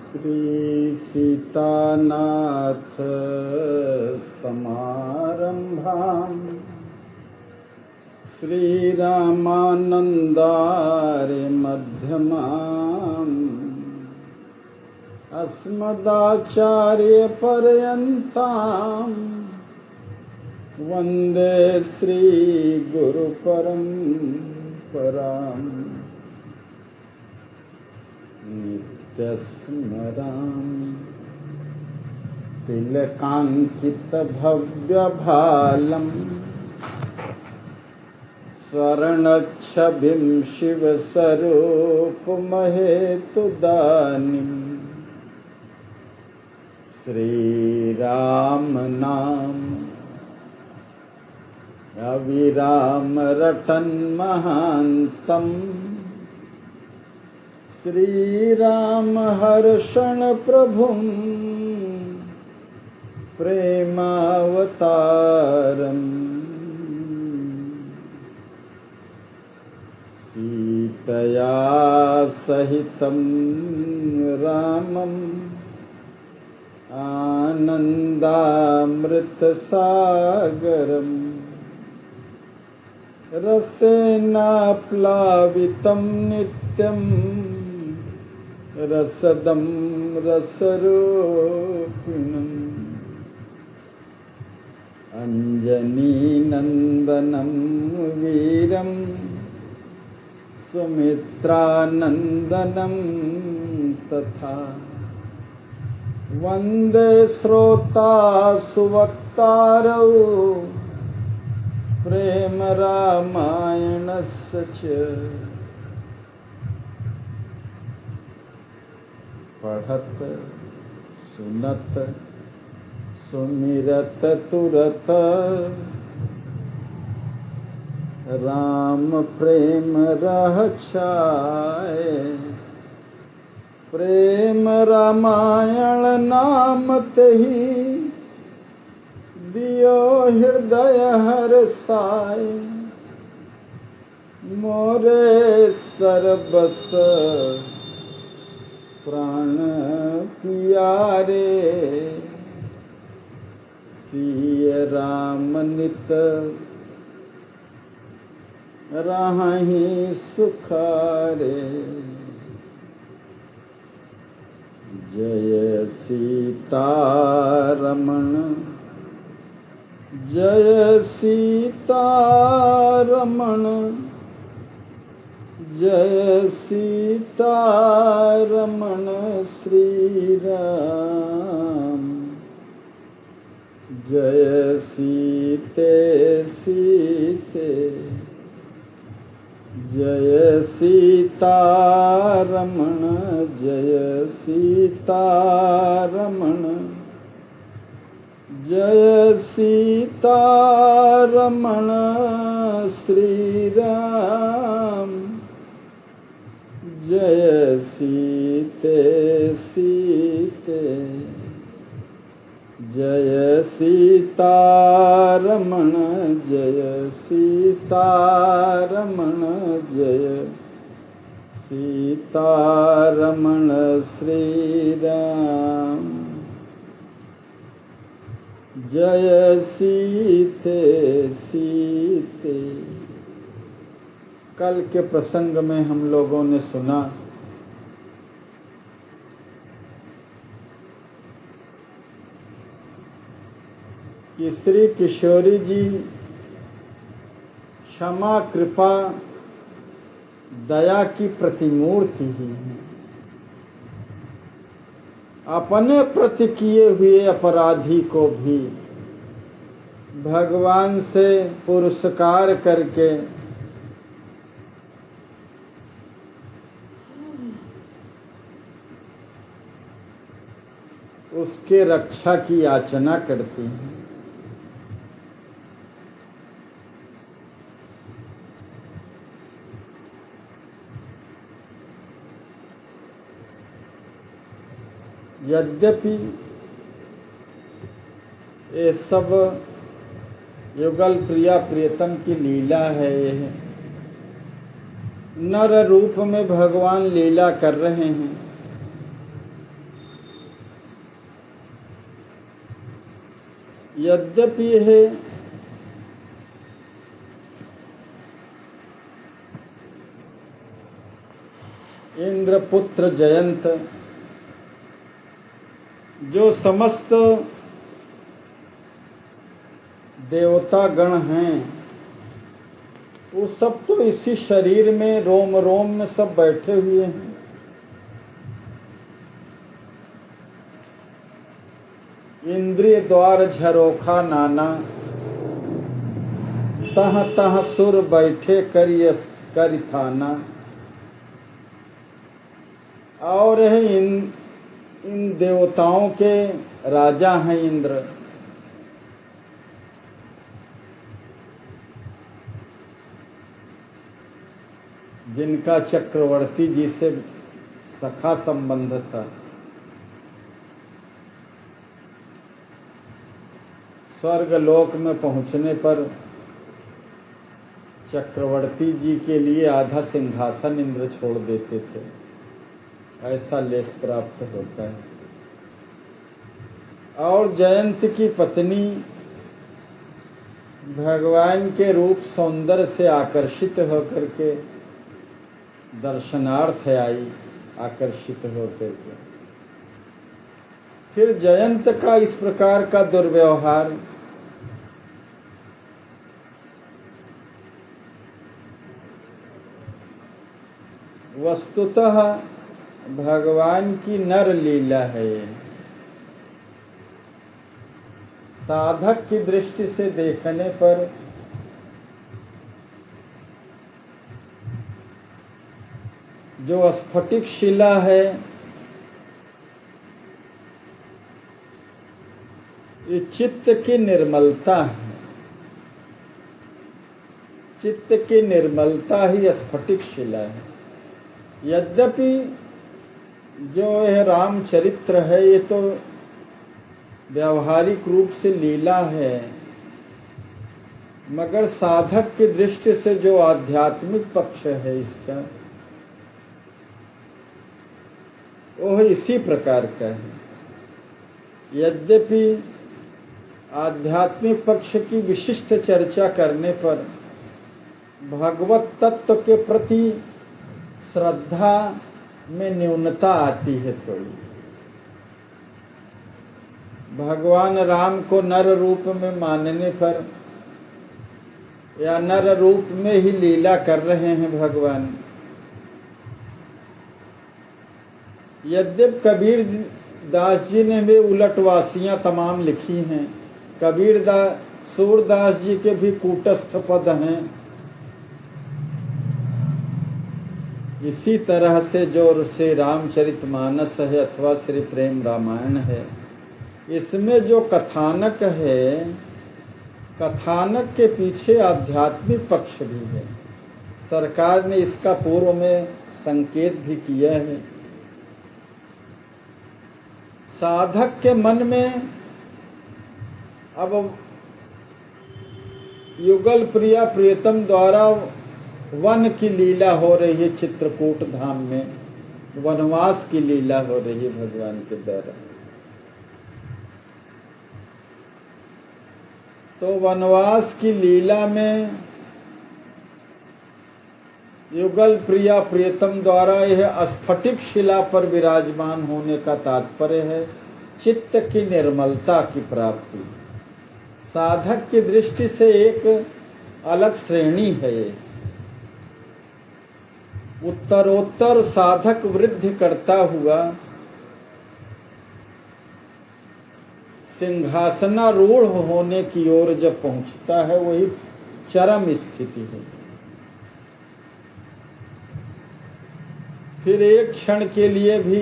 श्री सीतानाथ समारंभां श्रीरामानन्दार्य मध्यमाम् अस्मदाचार्यपर्यन्तां वन्दे श्रीगुरुपरम्पराम् नित्यस्मरामि तिलकाङ्कितभव्यभालम् स्वर्णच्छविं शिवस्वरूपमहेतुदानीं श्रीरामनाम अविराम रटन्महान्तम् श्रीरामहर्षण प्रभुं प्रेमावतारम् सीतया सहितं रामम् आनन्दामृतसागरम् रसेनाप्लावितं नित्यं रसदं रसरूपिणम् अञ्जनीनन्दनं वीरं सुमित्रानन्दनं तथा वन्दे श्रोतासुवक्तारौ प्रेम रामायणस्य च पठत सुनत सुमिरत तुरत राम प्रेम रह छाए प्रेम रामायण नाम तेहि दियो हृदय हर्षाय मोरे सर्वस प्राण प्यारे सिय राम नित राहि सुखारे जय सीतारमण जय सीतारमण जय सीतारमण श्री राम जय सीते सीते जय सीतारमण जय सीतारमण जय सीतारमण श्री राम जय सीते सीते जय सीतारमण जय सीतारमण जय सीतारमण श्री राम जय सीते सीते। कल के प्रसंग में हम लोगों ने सुना कि श्री किशोरी जी क्षमा कृपा दया की प्रतिमूर्ति ही है। अपने प्रति किए हुए अपराधी को भी भगवान से पुरस्कार करके उसके रक्षा की याचना करती हैं। यद्यपि ये सब युगल प्रिया प्रियतम की लीला है, यह नर रूप में भगवान लीला कर रहे हैं। यद्यपि यह इंद्रपुत्र जयंत जो समस्त देवता गण हैं, वो सब तो इसी शरीर में रोम रोम में सब बैठे हुए हैं। इंद्रिय द्वार झरोखा नाना, तह तह सुर बैठे करिथाना। और इन देवताओं के राजा हैं इंद्र। जिनका चक्रवर्ती जी से सखा संबंध था। स्वर्गलोक में पहुंचने पर चक्रवर्ती जी के लिए आधा सिंहासन इंद्र छोड़ देते थे, ऐसा लेख प्राप्त होता है। और जयंत की पत्नी भगवान के रूप सौंदर्य से आकर्षित होकर के दर्शनार्थ आई, आकर्षित होकर के। फिर जयंत का इस प्रकार का दुर्व्यवहार वस्तुतः भगवान की नर लीला है। साधक की दृष्टि से देखने पर जो स्फटिक शिला है, ये चित्त की निर्मलता है। चित्त की निर्मलता ही स्फटिक शिला है। यद्यपि जो यह रामचरित्र है, ये तो व्यावहारिक रूप से लीला है, मगर साधक की दृष्टि से जो आध्यात्मिक पक्ष है इसका, वह इसी प्रकार का है। यद्यपि आध्यात्मिक पक्ष की विशिष्ट चर्चा करने पर भगवत तत्व के प्रति श्रद्धा में न्यूनता आती है थोड़ी। भगवान राम को नर रूप में मानने पर या नर रूप में ही लीला कर रहे हैं भगवान। यद्यप कबीर दास जी ने भी उलटवासियां तमाम लिखी हैं। सूरदास जी के भी कूटस्थ पद हैं। इसी तरह से जो श्री रामचरितमानस है अथवा श्री प्रेम रामायण है, इसमें जो कथानक है, कथानक के पीछे आध्यात्मिक पक्ष भी है। सरकार ने इसका पूर्व में संकेत भी किया है। साधक के मन में अब युगल प्रिया प्रियतम द्वारा वन की लीला हो रही है। चित्रकूट धाम में वनवास की लीला हो रही है भगवान के द्वारा। तो वनवास की लीला में युगल प्रिया प्रियतम द्वारा यह स्फटिक शिला पर विराजमान होने का तात्पर्य है चित्त की निर्मलता की प्राप्ति। साधक की दृष्टि से एक अलग श्रेणी है। उत्तरोत्तर साधक वृद्धि करता हुआ सिंहासनारूढ़ होने की ओर जब पहुंचता है, वही चरम स्थिति है। फिर एक क्षण के लिए भी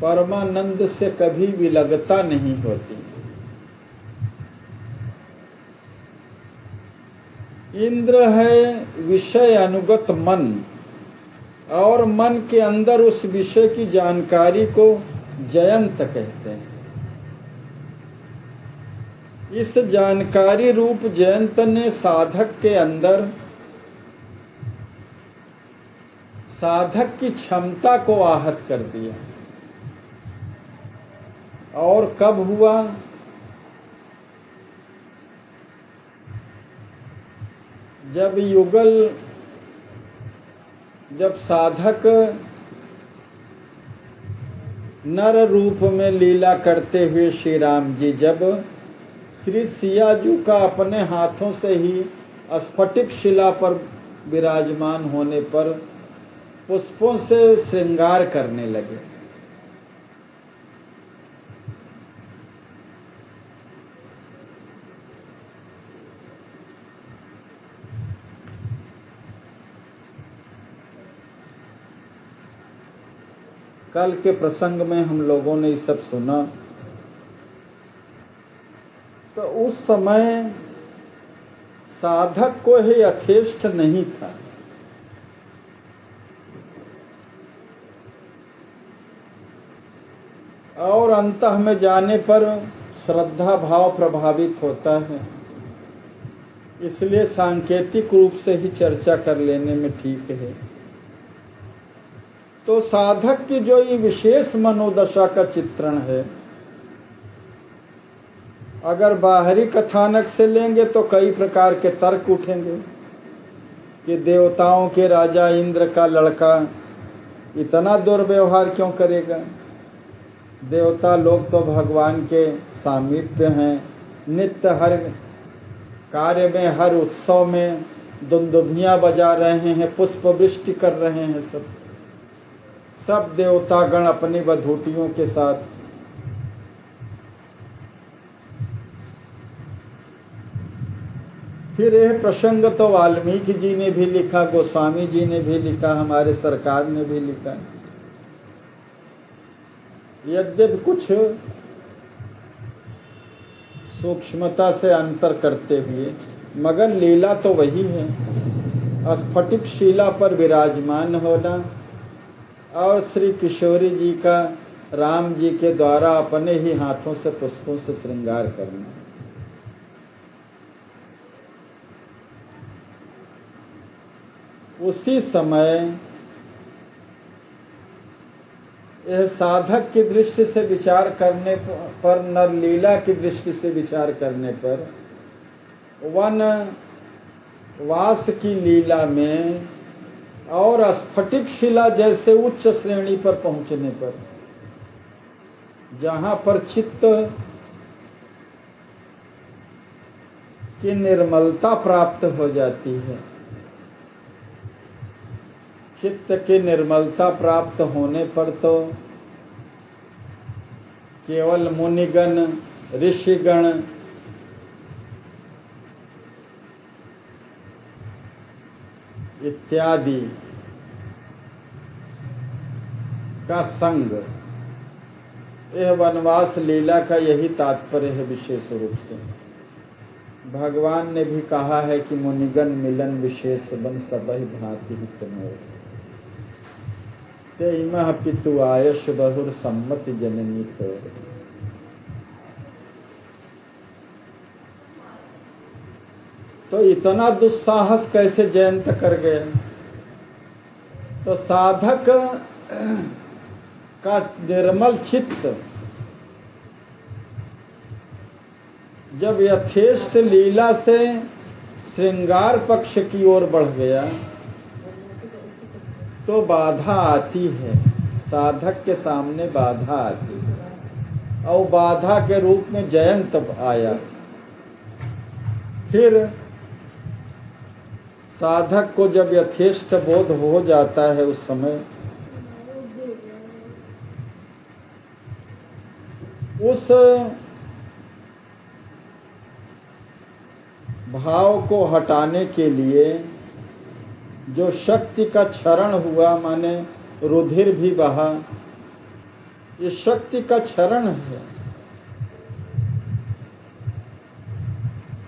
परमानंद से कभी विलगता नहीं होती। इंद्र है विषय अनुगत मन, और मन के अंदर उस विषय की जानकारी को जयंत कहते हैं। इस जानकारी रूप जयंत ने साधक के अंदर साधक की क्षमता को आहत कर दिया। और कब हुआ? जब साधक नर रूप में लीला करते हुए श्री राम जी जब श्री सियाजू का अपने हाथों से ही स्फटिक शिला पर विराजमान होने पर पुष्पों से श्रृंगार करने लगे, कल के प्रसंग में हम लोगों ने ये सब सुना, तो उस समय साधक को ही यथेष्ट नहीं था। और अंतः में जाने पर श्रद्धा भाव प्रभावित होता है, इसलिए सांकेतिक रूप से ही चर्चा कर लेने में ठीक है। तो साधक की जो ये विशेष मनोदशा का चित्रण है, अगर बाहरी कथानक से लेंगे तो कई प्रकार के तर्क उठेंगे कि देवताओं के राजा इंद्र का लड़का इतना दुर्व्यवहार क्यों करेगा। देवता लोग तो भगवान के सामीप्य हैं, नित्य हर कार्य में, हर उत्सव में दुंदुभियाँ बजा रहे हैं, पुष्प वृष्टि कर रहे हैं। सब देवतागण अपनी वधूटियों के साथ। फिर यह प्रसंग तो वाल्मीकि जी ने भी लिखा, गोस्वामी जी ने भी लिखा, हमारे सरकार ने भी लिखा। यद्यपि कुछ सूक्ष्मता से अंतर करते हुए, मगर लीला तो वही है, स्फटिक शिला पर विराजमान होना और श्री किशोरी जी का राम जी के द्वारा अपने ही हाथों से पुष्पों से श्रृंगार करना। उसी समय यह साधक की दृष्टि से विचार करने पर, नर लीला की दृष्टि से विचार करने पर, वन वास की लीला में और स्फटिक शिला जैसे उच्च श्रेणी पर पहुंचने पर, जहां पर चित्त की निर्मलता प्राप्त हो जाती है, चित्त की निर्मलता प्राप्त होने पर तो केवल मुनिगण, ऋषिगण, इत्यादि का संग, यह वनवास लीला का यही तात्पर्य है। विशेष रूप से भगवान ने भी कहा है कि मुनिगण मिलन विशेष बन सबहि भांति हित मोर, तेइमह पितु आयश बहुर सम्मति जननी तोर। तो इतना दुस्साहस कैसे जयंत कर गए। तो साधक का निर्मल चित्त जब यथेष्ट लीला से श्रृंगार पक्ष की ओर बढ़ गया तो बाधा आती है, साधक के सामने बाधा आती है, और बाधा के रूप में जयंत आया। फिर साधक को जब यथेष्ट बोध हो जाता है, उस समय उस भाव को हटाने के लिए जो शक्ति का क्षरण हुआ, माने रुधिर भी बहा, ये शक्ति का क्षरण है।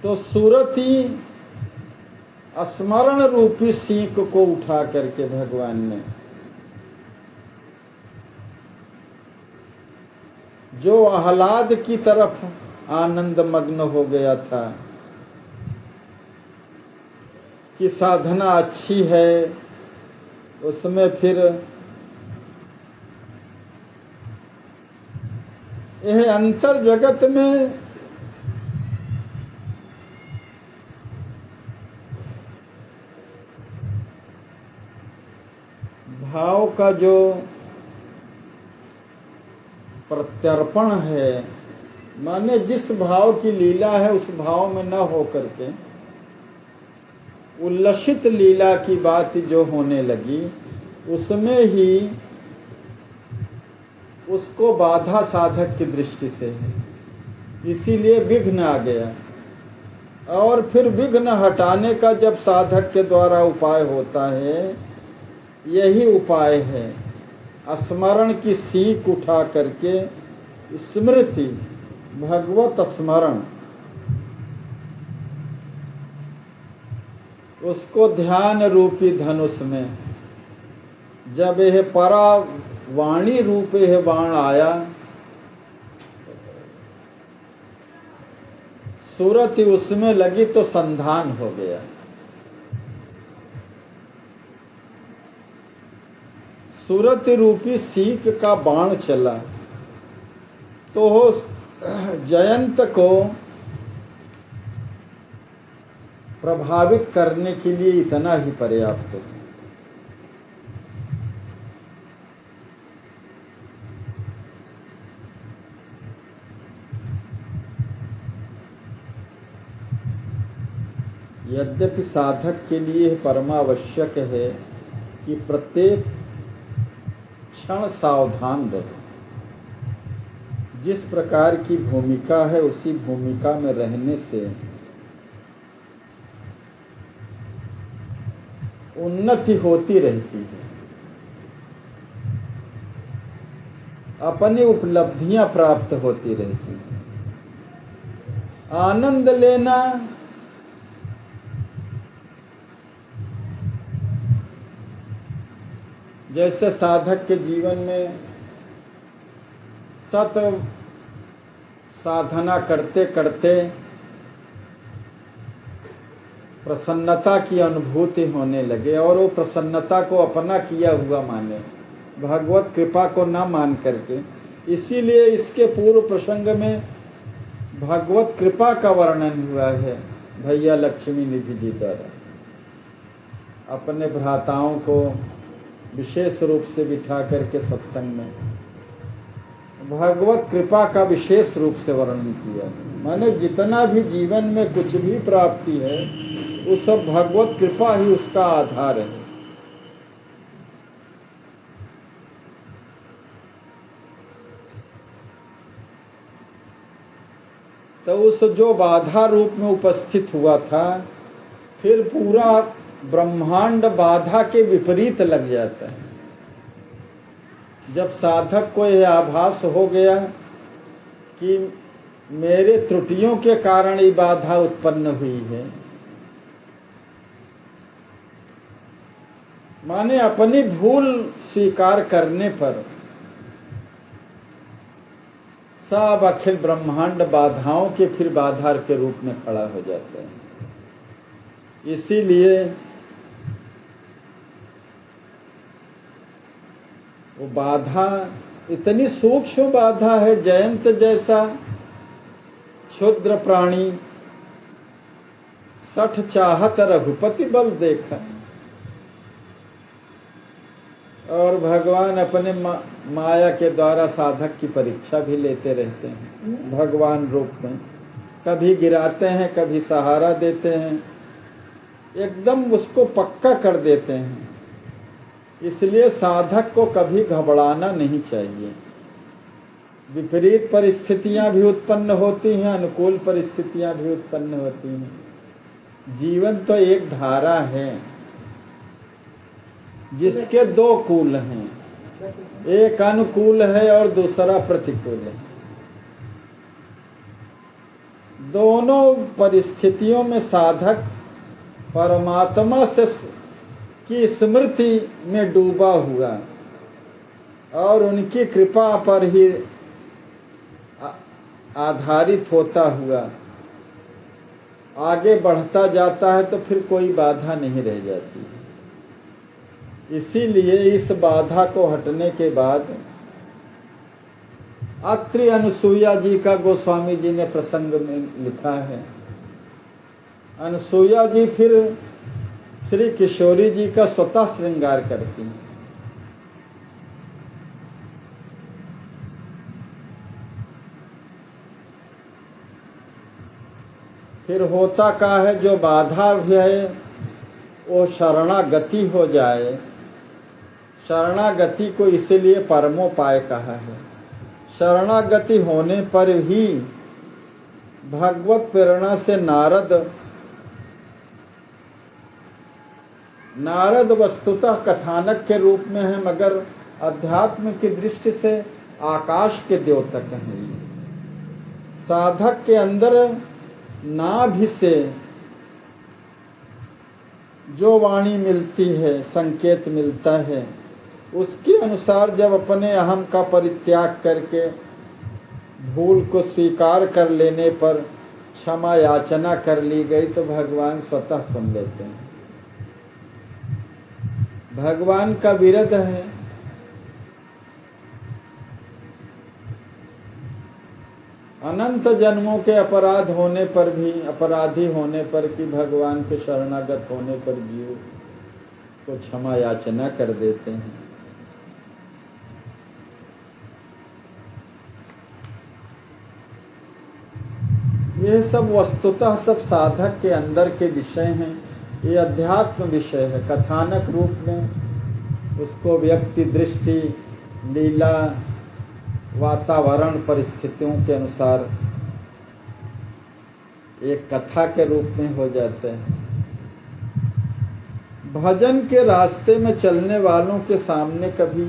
तो सुरति स्मरण रूपी सीख को उठा करके भगवान ने, जो आह्लाद की तरफ आनंद मग्न हो गया था कि साधना अच्छी है, उसमें फिर यह अंतर जगत में का जो प्रत्यर्पण है, माने जिस भाव की लीला है उस भाव में न हो करके उल्लसित लीला की बात जो होने लगी, उसमें ही उसको बाधा साधक की दृष्टि से है, इसीलिए विघ्न आ गया। और फिर विघ्न हटाने का जब साधक के द्वारा उपाय होता है, यही उपाय है स्मरण की सीख उठा करके स्मृति, भगवत स्मरण, उसको ध्यान रूपी धनुष में जब यह परा वाणी रूप यह बाण आया, सूरत उसमें लगी तो संधान हो गया। सूरत रूपी सीख का बाण चला तो जयंत को प्रभावित करने के लिए इतना ही पर्याप्त है। यद्यपि साधक के लिए परमावश्यक है कि प्रत्येक क्षण सावधान रहे, जिस प्रकार की भूमिका है उसी भूमिका में रहने से उन्नति होती रहती है, अपनी उपलब्धियां प्राप्त होती रहती हैं। आनंद लेना जैसे साधक के जीवन में सत साधना करते करते प्रसन्नता की अनुभूति होने लगे और वो प्रसन्नता को अपना किया हुआ माने, भगवत कृपा को न मान करके। इसीलिए इसके पूर्व प्रसंग में भगवत कृपा का वर्णन हुआ है भैया लक्ष्मी निधि जी द्वारा। अपने भ्राताओं को विशेष रूप से बिठा करके सत्संग में भगवत कृपा का विशेष रूप से वर्णन किया। माने जितना भी जीवन में कुछ भी प्राप्ति है वो सब भगवत कृपा ही उसका आधार है। तो उस जो बाधा रूप में उपस्थित हुआ था, फिर पूरा ब्रह्मांड बाधा के विपरीत लग जाता है। जब साधक को यह आभास हो गया कि मेरे त्रुटियों के कारण ये बाधा उत्पन्न हुई है, माने अपनी भूल स्वीकार करने पर सब अखिल ब्रह्मांड बाधाओं के फिर बाधा के रूप में खड़ा हो जाता है। इसीलिए वो बाधा इतनी सूक्ष्म बाधा है, जयंत जैसा क्षुद्र प्राणी 60 चाहत रघुपति बल देखा। और भगवान अपने माया के द्वारा साधक की परीक्षा भी लेते रहते हैं भगवान रूप में, कभी गिराते हैं, कभी सहारा देते हैं, एकदम उसको पक्का कर देते हैं। इसलिए साधक को कभी घबराना नहीं चाहिए। विपरीत परिस्थितियां भी उत्पन्न होती हैं, अनुकूल परिस्थितियां भी उत्पन्न होती हैं। जीवन तो एक धारा है जिसके दो कूल हैं, एक अनुकूल है और दूसरा प्रतिकूल है। दोनों परिस्थितियों में साधक परमात्मा से की स्मृति में डूबा हुआ और उनकी कृपा पर ही आधारित होता हुआ आगे बढ़ता जाता है, तो फिर कोई बाधा नहीं रह जाती। इसीलिए इस बाधा को हटने के बाद अत्रि अनुसूया जी का गोस्वामी जी ने प्रसंग में लिखा है। अनुसूया जी फिर श्री किशोरी जी का स्वतः श्रृंगार करती हैं। फिर होता का है जो बाधा भी है वो शरणागति हो जाए। शरणागति को इसीलिए परमोपाय कहा है। शरणागति होने पर ही भगवत प्रेरणा से नारद वस्तुतः कथानक के रूप में है, मगर अध्यात्म की दृष्टि से आकाश के द्योतक हैं। साधक के अंदर नाभि से जो वाणी मिलती है, संकेत मिलता है, उसके अनुसार जब अपने अहम का परित्याग करके भूल को स्वीकार कर लेने पर क्षमा याचना कर ली गई तो भगवान स्वतः सुन लेते हैं। भगवान का विरध है। अनंत जन्मों के अपराध होने पर भी, अपराधी होने पर कि भगवान के शरणागत होने पर जीव को क्षमा याचना कर देते हैं। ये सब वस्तुतः सब साधक के अंदर के विषय हैं। ये अध्यात्म विषय है। कथानक रूप में उसको व्यक्ति दृष्टि, लीला, वातावरण, परिस्थितियों के अनुसार एक कथा के रूप में हो जाते हैं। भजन के रास्ते में चलने वालों के सामने कभी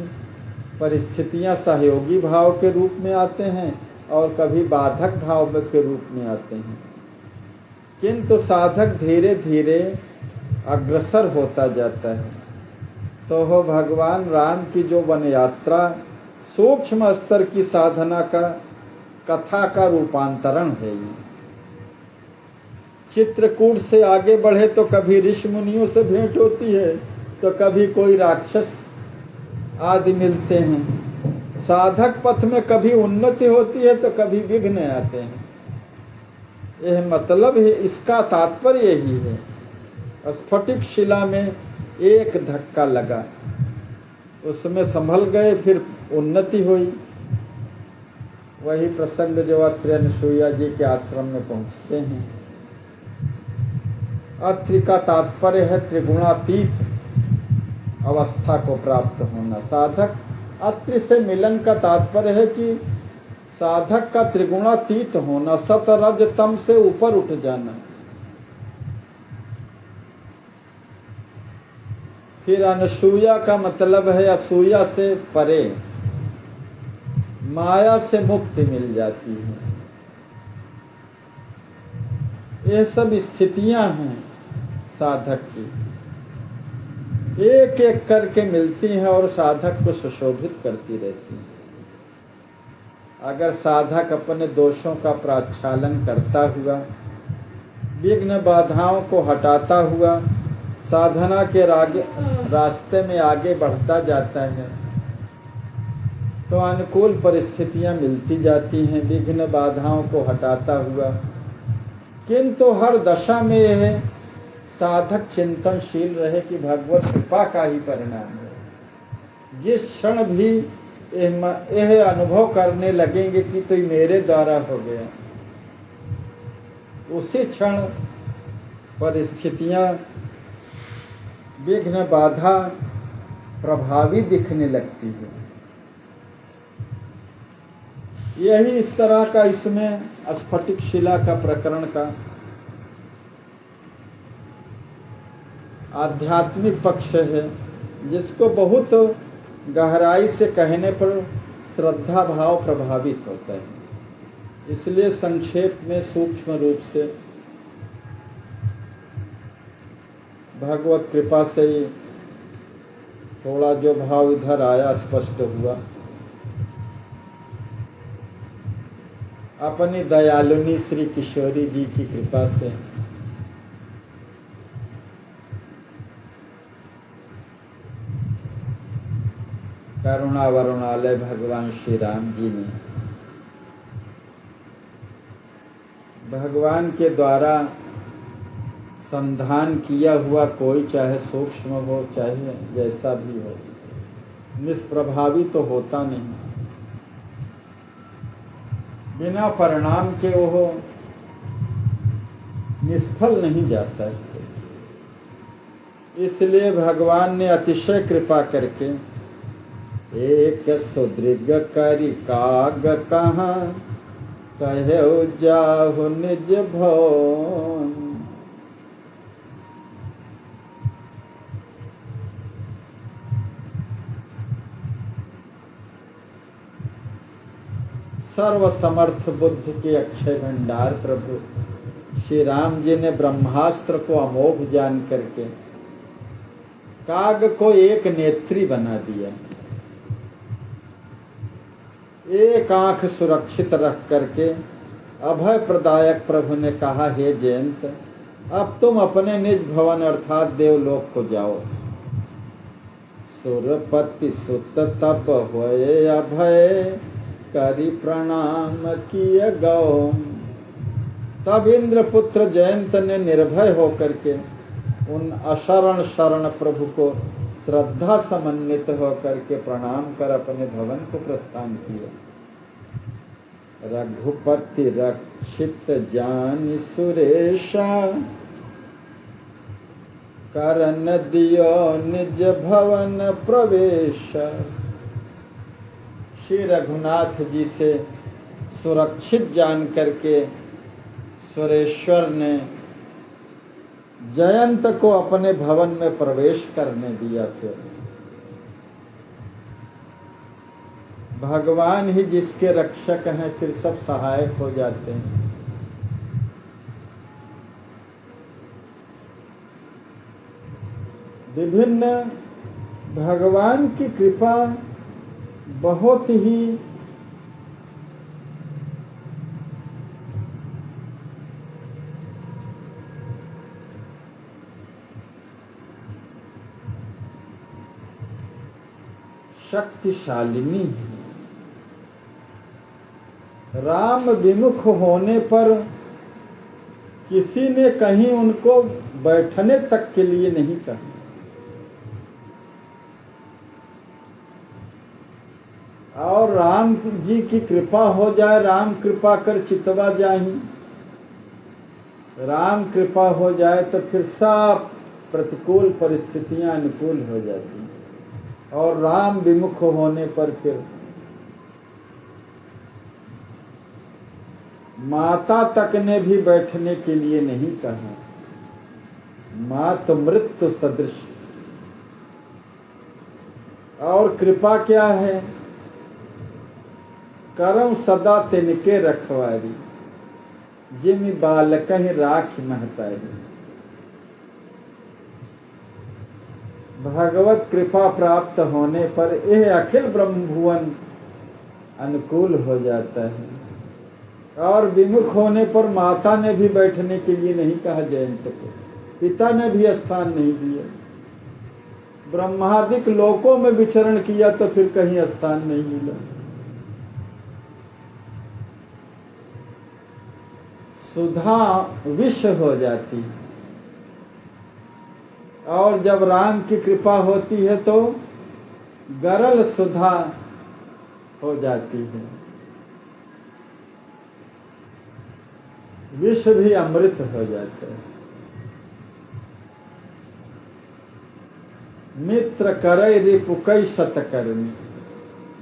परिस्थितियां सहयोगी भाव के रूप में आते हैं और कभी बाधक भाव के रूप में आते हैं, किंतु साधक धीरे धीरे अग्रसर होता जाता है। तो हो भगवान राम की जो वन यात्रा सूक्ष्म स्तर की साधना का, कथा का रूपांतरण है। ये चित्रकूट से आगे बढ़े तो कभी ऋषि मुनियों से भेंट होती है, तो कभी कोई राक्षस आदि मिलते हैं। साधक पथ में कभी उन्नति होती है तो कभी विघ्न आते हैं। यह मतलब है, इसका तात्पर्य यही है। स्फटिक शिला में एक धक्का लगा, उसमें संभल गए, फिर उन्नति हुई। वही प्रसंग जो अत्रि अनसुईया जी के आश्रम में पहुंचते हैं। अत्रि का तात्पर्य है त्रिगुणातीत अवस्था को प्राप्त होना। साधक अत्रि से मिलन का तात्पर्य है कि साधक का त्रिगुणातीत होना, सत रज तम से ऊपर उठ जाना। फिर अनसूया का मतलब है असूया से परे, माया से मुक्ति मिल जाती है। ये सब स्थितियां हैं साधक की, एक एक करके मिलती हैं और साधक को सुशोभित करती रहती हैं। अगर साधक अपने दोषों का प्रक्षालन करता हुआ, विघ्न बाधाओं को हटाता हुआ साधना के रास्ते में आगे बढ़ता जाता है तो अनुकूल परिस्थितियां मिलती जाती हैं, विघ्न बाधाओं को हटाता हुआ। किंतु हर दशा में यह साधक चिंतनशील रहे कि भगवत कृपा का ही परिणाम है। जिस क्षण भी यह अनुभव करने लगेंगे कि तो मेरे द्वारा हो गया, उसी क्षण परिस्थितियां विघ्न बाधा प्रभावी दिखने लगती है। यही इस तरह का इसमें स्फटिक शिला का प्रकरण का आध्यात्मिक पक्ष है, जिसको बहुत गहराई से कहने पर श्रद्धा भाव प्रभावित होता है। इसलिए संक्षेप में सूक्ष्म रूप से भगवत कृपा से थोड़ा जो भाव इधर आया स्पष्ट हुआ। अपनी दयालुनी श्री किशोरी जी की कृपा से करुणा वरुणालय भगवान श्री राम जी ने भगवान के द्वारा संधान किया हुआ कोई चाहे सूक्ष्म हो चाहे जैसा भी हो, निष्प्रभावी तो होता नहीं। बिना परिणाम के वो निष्फल नहीं जाता है। इसलिए भगवान ने अतिशय कृपा करके एक सुदृढ़ करी काग कहाँ कहे जाहु निज भवन। सर्व समर्थ बुद्ध के अक्षय भंडार प्रभु श्री राम जी ने ब्रह्मास्त्र को अमोघ जान करके काग को एक नेत्री बना दिया। एक आंख सुरक्षित रख करके अभय प्रदायक प्रभु ने कहा, हे जयंत, अब तुम अपने निज भवन अर्थात देवलोक को जाओ। सुरपति सुत तप होए अभय करी प्रणाम किय गौ। तब इंद्रपुत्र जयंत ने निर्भय होकर के उन अशरण शरण प्रभु को श्रद्धा समन्वित होकर के प्रणाम कर अपने भवन को प्रस्थान किया। रघुपति रक्षित जानि सुरेशा करन दियो निज भवन प्रवेश। श्री रघुनाथ जी से सुरक्षित जान करके सुरेश्वर ने जयंत को अपने भवन में प्रवेश करने दिया। फिर भगवान ही जिसके रक्षक हैं फिर सब सहायक हो जाते हैं। विभिन्न भगवान की कृपा बहुत ही शक्तिशालिनी है। राम विमुख होने पर किसी ने कहीं उनको बैठने तक के लिए नहीं कहा। और राम जी की कृपा हो जाए, राम कृपा कर चितवा जाही, राम कृपा हो जाए तो फिर सब प्रतिकूल परिस्थितियां अनुकूल हो जाती। और राम विमुख होने पर फिर माता तक ने भी बैठने के लिए नहीं कहा। मात मृत्यु सदृश। और कृपा क्या है? करम सदा तिनके रखवारी, जिमि बालक ही राखी महतारी। भगवत कृपा प्राप्त होने पर यह अखिल ब्रह्म भुवन अनुकूल हो जाता है। और विमुख होने पर माता ने भी बैठने के लिए नहीं कहा जयंत को, पिता ने भी स्थान नहीं दिया। ब्रह्मादिक लोकों में विचरण किया तो फिर कहीं स्थान नहीं मिला। सुधा विष हो जाती है। और जब राम की कृपा होती है तो गरल सुधा हो जाती है। विष भी अमृत हो जाता है। मित्र करे रिपुकई सतकर्मी।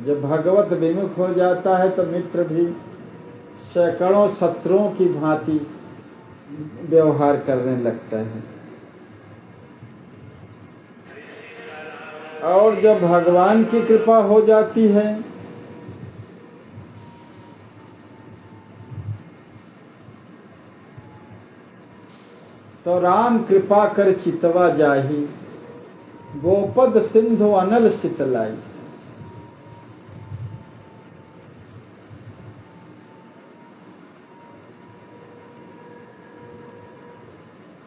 जब भगवत विमुख हो जाता है तो मित्र भी सैकड़ों शत्रुओं की भांति व्यवहार करने लगता है। और जब भगवान की कृपा हो जाती है तो राम कृपा कर चितवा जाही, गोपद सिंधु अनल शीतलाई।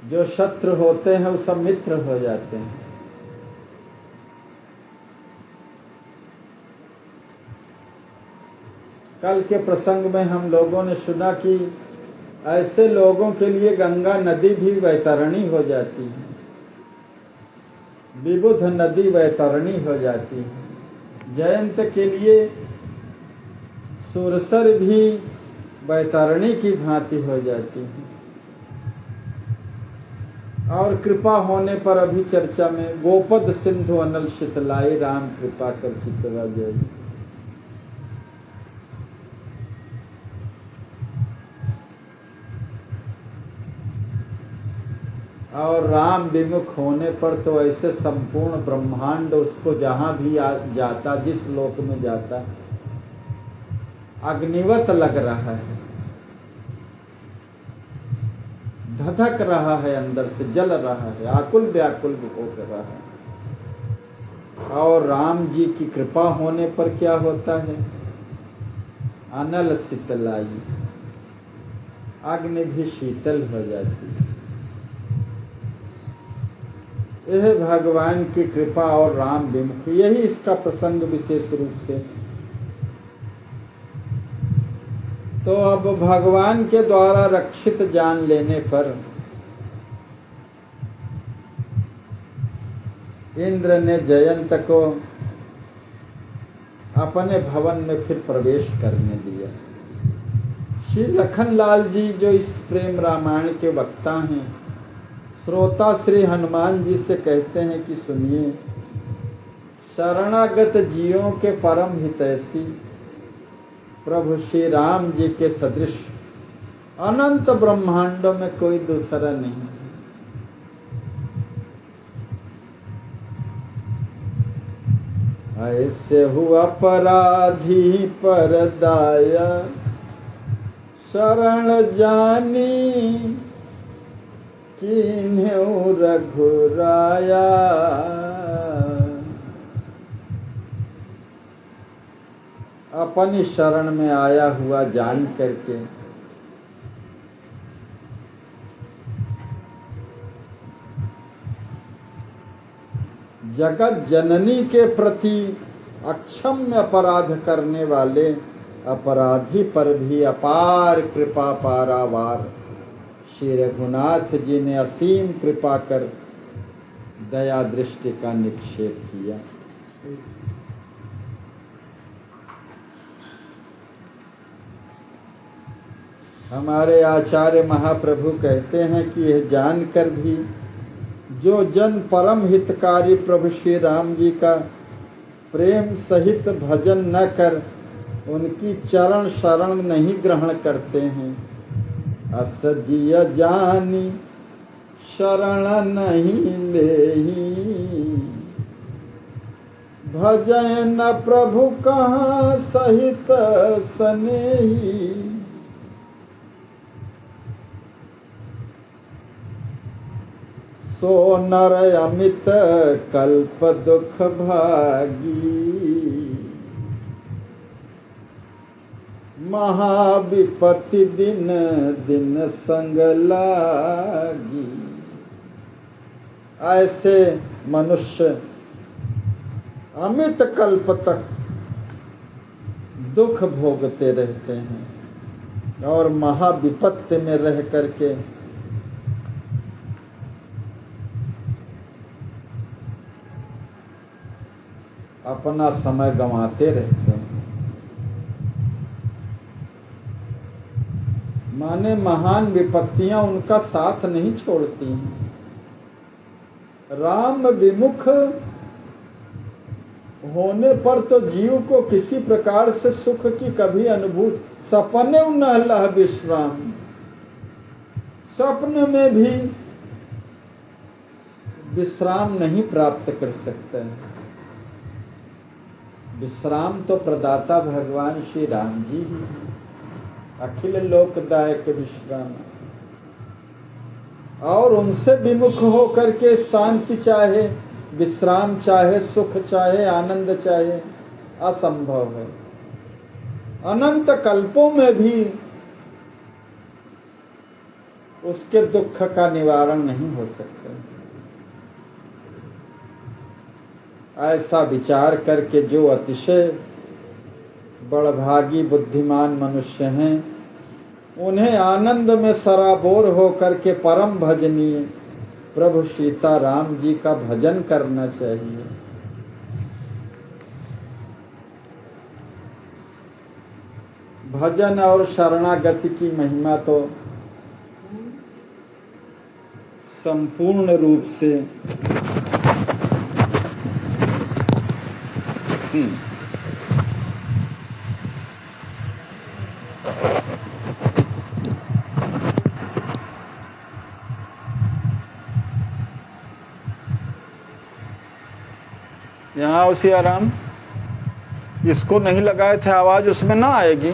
जो शत्रु होते हैं वो सब मित्र हो जाते हैं। कल के प्रसंग में हम लोगों ने सुना कि ऐसे लोगों के लिए गंगा नदी भी वैतरणी हो जाती है, विबुध नदी वैतरणी हो जाती है। जयंत के लिए सुरसर भी वैतरणी की भांति हो जाती है। और कृपा होने पर अभी चर्चा में गोपद सिंधु अनल शीतलाई राम कृपा कर चितवा जय। और राम विमुख होने पर तो ऐसे संपूर्ण ब्रह्मांड उसको जहां भी जाता, जिस लोक में जाता, अग्निवत लग रहा है, धधक रहा है, अंदर से जल रहा है, आकुल व्याकुल हो रहा है। और राम जी की कृपा होने पर क्या होता है? अनल शीतलाई, अग्नि भी शीतल हो जाती है। यह भगवान की कृपा और राम विमुख, यही इसका प्रसंग विशेष रूप से। तो अब भगवान के द्वारा रक्षित जान लेने पर इंद्र ने जयंत को अपने भवन में फिर प्रवेश करने दिया। श्री लखनलाल जी जो इस प्रेम रामायण के वक्ता हैं, श्रोता श्री हनुमान जी से कहते हैं कि सुनिए, शरणागत जीवों के परम हितैषी प्रभु श्री राम जी के सदृश अनंत ब्रह्मांडों में कोई दूसरा नहीं। ऐसे हुआ अपराधी पर दाया, शरण जानी कीन्हु रघुराया। अपनी शरण में आया हुआ जान करके जगत जननी के प्रति अक्षम्य अपराध करने वाले अपराधी पर भी अपार कृपा पारावार श्री रघुनाथ जी ने असीम कृपा कर दया दृष्टि का निक्षेप किया। हमारे आचार्य महाप्रभु कहते हैं कि यह जानकर भी जो जन परम हितकारी प्रभु श्री राम जी का प्रेम सहित भजन न कर उनकी चरण शरण नहीं ग्रहण करते हैं, असजिय जानी शरण नहीं लेही, भजन प्रभु कहाँ सहित सनेही। सो नर अमित कल्प दुख भागी, महाविपत्ति दिन दिन संग लागी। ऐसे मनुष्य अमित कल्प तक दुख भोगते रहते हैं और महाविपत्ति में रह करके अपना समय गंवाते रहते हैं। माने महान विपत्तियां उनका साथ नहीं छोड़ती हैं। राम विमुख होने पर तो जीव को किसी प्रकार से सुख की कभी अनुभूति, सपने न लह विश्राम, स्वप्न में भी विश्राम नहीं प्राप्त कर सकते हैं। विश्राम तो प्रदाता भगवान श्री राम जी ही, अखिल लोकदायक विश्राम। और उनसे विमुख हो करके शांति चाहे, विश्राम चाहे, सुख चाहे, आनंद चाहे, असंभव है। अनंत कल्पों में भी उसके दुख का निवारण नहीं हो सकता। ऐसा विचार करके जो अतिशय बड़भागी बुद्धिमान मनुष्य हैं, उन्हें आनंद में सराबोर होकर के परम भजनीय प्रभु सीता राम जी का भजन करना चाहिए। भजन और शरणागति की महिमा तो संपूर्ण रूप से यहाँ उसी आराम इसको नहीं लगाए थे, आवाज उसमें ना आएगी।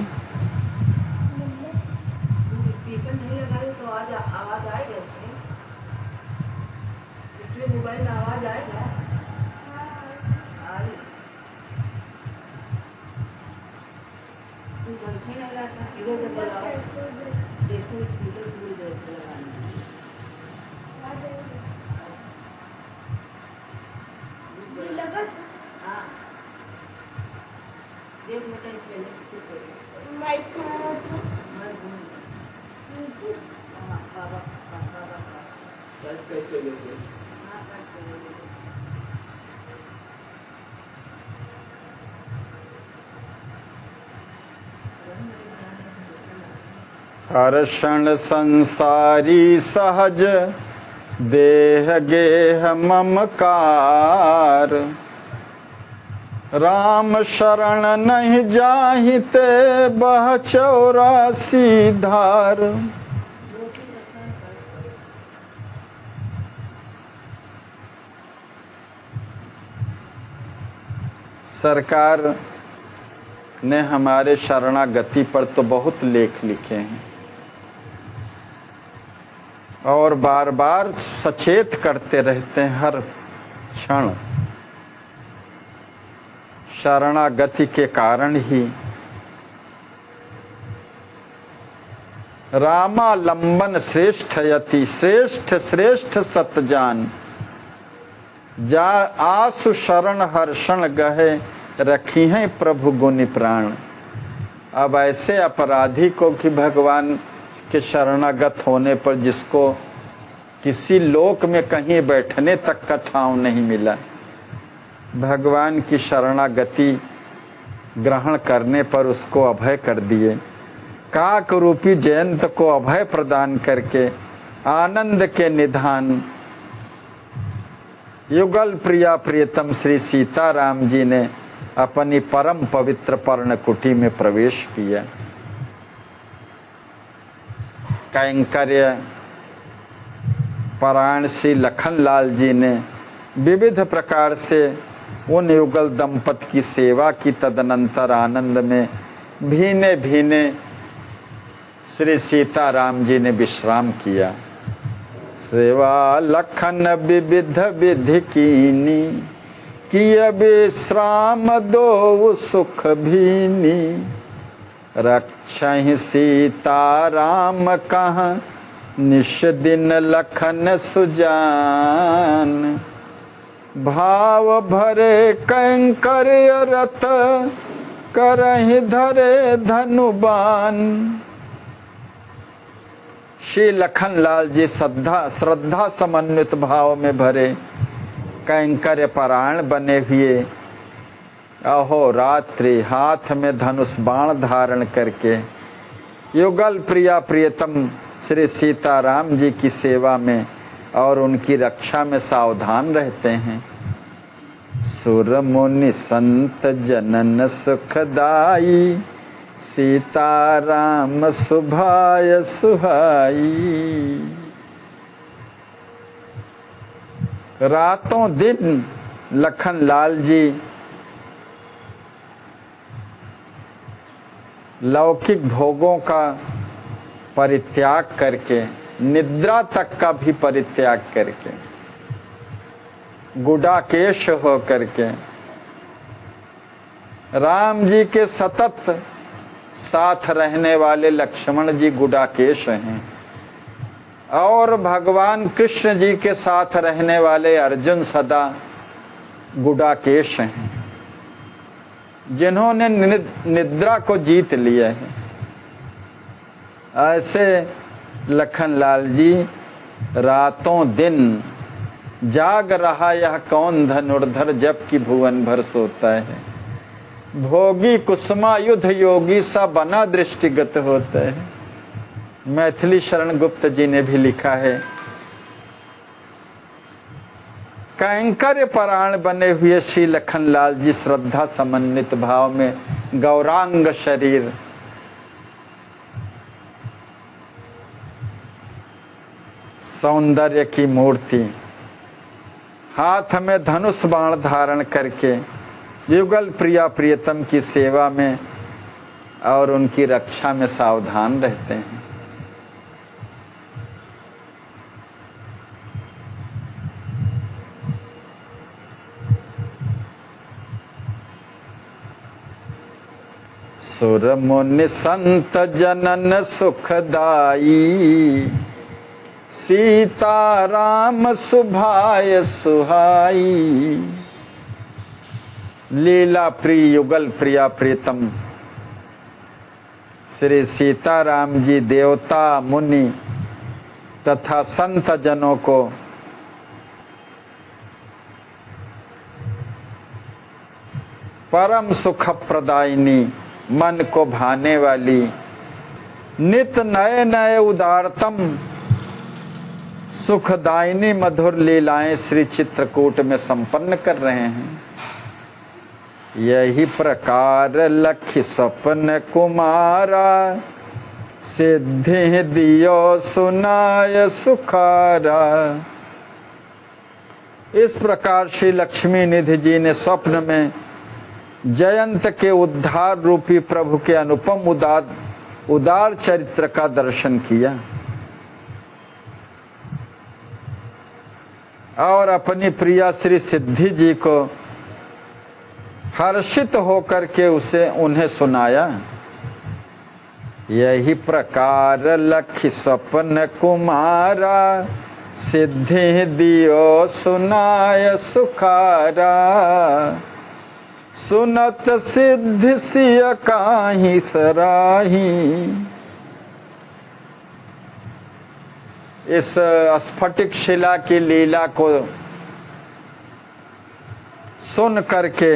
स्पीकर नहीं लगाए तो आवाज आएगा इसमें मोबाइल में आवाज आएगा। तू पंखे लगाता इधर से बोलाओ, देखो स्पीकर पूरी देर से लगाना। हाँ देख बेटा इसमें माइक बाबा कैसे लेते हर्षण संसारी सहज देह गेह ममकार, राम शरण नहीं जाहिते बह 84 धार। सरकार ने हमारे शरणागति पर तो बहुत लेख लिखे हैं और बार बार सचेत करते रहते हैं हर क्षण। शरणागति के कारण ही रामालंबन श्रेष्ठ यति, श्रेष्ठ श्रेष्ठ सतजान, जा आसु शरण हर्षण गहे, रखी हैं प्रभु गुनि प्राण। अब ऐसे अपराधी को कि भगवान के शरणागत होने पर जिसको किसी लोक में कहीं बैठने तक का ठाव नहीं मिला, भगवान की शरणागति ग्रहण करने पर उसको अभय कर दिए। काक रूपी जयंत को अभय प्रदान करके आनंद के निधान युगल प्रिया प्रियतम श्री सीताराम जी ने अपनी परम पवित्र पर्णकुटी में प्रवेश किया। कैंकर्य परायण श्री लखनलाल जी ने विविध प्रकार से उन युगल दंपत की सेवा की। तदनंतर आनंद में भीने भीने श्री सीताराम जी ने विश्राम किया। सेवा लखन विविध विधि कीनी, किया विश्राम दो सुख भीनी, रक्षहि सीताराम कहाँ निश दिन लखन सुजान। भाव भरे कैंकर्य रथ, करहि धरे धनुबान। श्री लखनलाल जी श्रद्धा समन्वित भाव में भरे कैंकर्य परायण बने हुए अहो रात्रि हाथ में धनुष बाण धारण करके युगल प्रिया प्रियतम श्री सीताराम जी की सेवा में और उनकी रक्षा में सावधान रहते हैं। सुर मुनि संत जनन सुखदाई, सीताराम सुभाय सुहाई। रातों दिन लखनलाल जी लौकिक भोगों का परित्याग करके, निद्रा तक का भी परित्याग करके, गुडाकेश हो करके राम जी के सतत साथ रहने वाले लक्ष्मण जी गुडाकेश हैं और भगवान कृष्ण जी के साथ रहने वाले अर्जुन सदा गुडाकेश हैं, जिन्होंने निद्रा को जीत लिया है। ऐसे लखनलाल जी रातों दिन जाग रहा यह कौन धनुर्धर, जबकि भुवन भर सोता है। भोगी कुसुमा युद्ध योगी सा बना दृष्टिगत होता है। मैथिली शरण गुप्त जी ने भी लिखा है कैंकर पराण बने हुए श्री लखनलाल जी श्रद्धा समन्वित भाव में गौरांग शरीर, सौंदर्य की मूर्ति, हाथ में धनुष बाण धारण करके युगल प्रिया प्रियतम की सेवा में और उनकी रक्षा में सावधान रहते हैं। सुर मुनि संत जनन सुखदाई, सीता राम सुभाय सुहाई। लीला प्रिय युगल प्रिया प्रीतम श्री सीताराम जी देवता मुनि तथा संत जनों को परम सुख प्रदायिनी, मन को भाने वाली, नित नए नए उदारतम सुखदायिनी मधुर लीलाएं श्री चित्रकूट में संपन्न कर रहे हैं। यही प्रकार लखि स्वप्न कुमारा, सिद्धि दियो सुनाय सुखारा। इस प्रकार श्री लक्ष्मी निधि जी ने स्वप्न में जयंत के उद्धार रूपी प्रभु के अनुपम उदार चरित्र का दर्शन किया और अपनी प्रिया श्री सिद्धि जी को हर्षित होकर के उन्हें सुनाया। यही प्रकार लखि स्वप्न कुमारा, सिद्धि दियो सुनाय सुखारा। सुनत सिद्धि सिय काहि सराही। इस स्फटिक शिला की लीला को सुन करके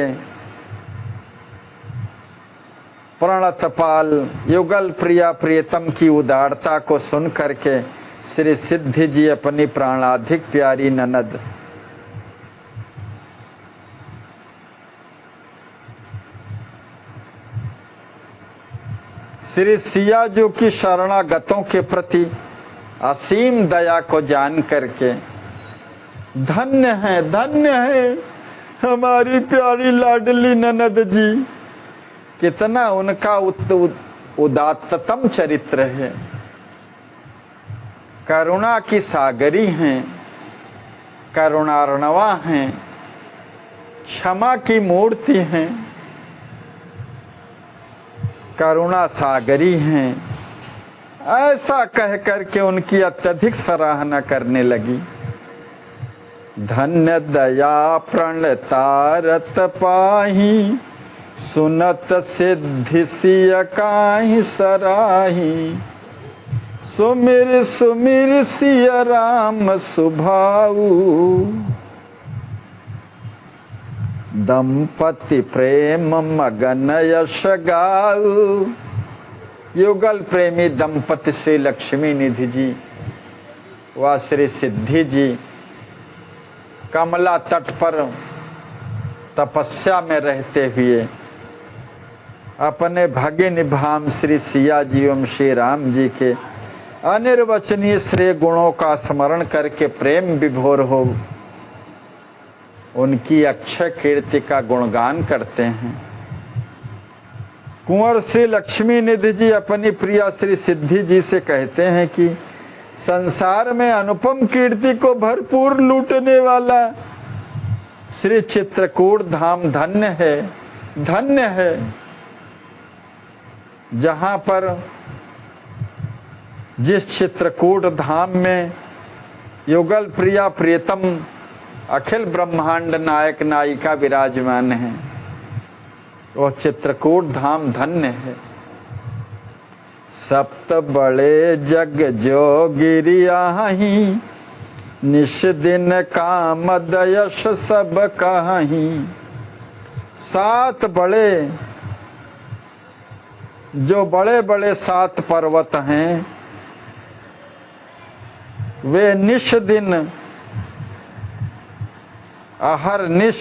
प्रणतपाल युगल प्रिया प्रियतम की उदारता को सुन करके श्री सिद्धि जी अपनी प्राणाधिक प्यारी ननद श्री सिया जो की शरणागतों के प्रति असीम दया को जान करके धन्य है हमारी प्यारी लाडली ननद जी, कितना उनका उदात्तम चरित्र है, करुणा की सागरी हैं, करुणार्णवा हैं, क्षमा की मूर्ति हैं, करुणा सागरी हैं। ऐसा कह करके उनकी अत्यधिक सराहना करने लगी। धन्य दया प्रणतारत पाही, सुनत सिद्धि सिय काहि सराही। सुमिर सुमिर सिय राम सुभाऊ, दंपति प्रेम मगन यश गाऊ। युगल प्रेमी दंपति श्री लक्ष्मी निधि जी व श्री सिद्धि जी कमला तट पर तपस्या में रहते हुए अपने भगिनी भाम श्री सिया जी एवं श्री राम जी के अनिर्वचनीय श्रेय गुणों का स्मरण करके प्रेम विभोर हो उनकी अक्षय कीर्ति का गुणगान करते हैं। कुंवर श्री लक्ष्मी निधि जी अपनी प्रिया श्री सिद्धि जी से कहते हैं कि संसार में अनुपम कीर्ति को भरपूर लूटने वाला श्री चित्रकूट धाम धन्य है, जहाँ पर जिस चित्रकूट धाम में युगल प्रिया प्रियतम अखिल ब्रह्मांड नायक नायिका विराजमान है, वह चित्रकूट धाम धन्य है। सप्त बड़े जग जो गिरियाही, निश दिन कामद यश सब कहीं। सात बड़े जो बड़े बड़े सात पर्वत हैं, वे निश दिन अहरनिश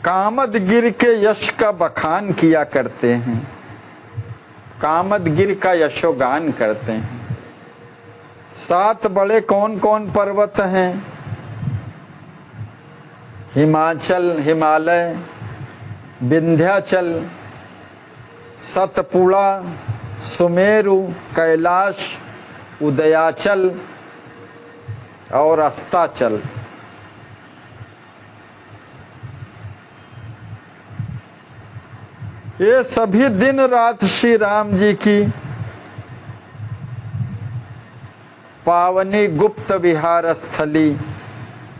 कामदगिरि के यश का बखान किया करते हैं, कामदगिरि का यशोगान करते हैं। 7 बड़े कौन कौन पर्वत हैं? हिमाचल, हिमालय, विंध्याचल, सतपुड़ा, सुमेरु, कैलाश, उदयाचल और अस्ताचल। ये सभी दिन रात श्री राम जी की पावनी गुप्त विहार स्थली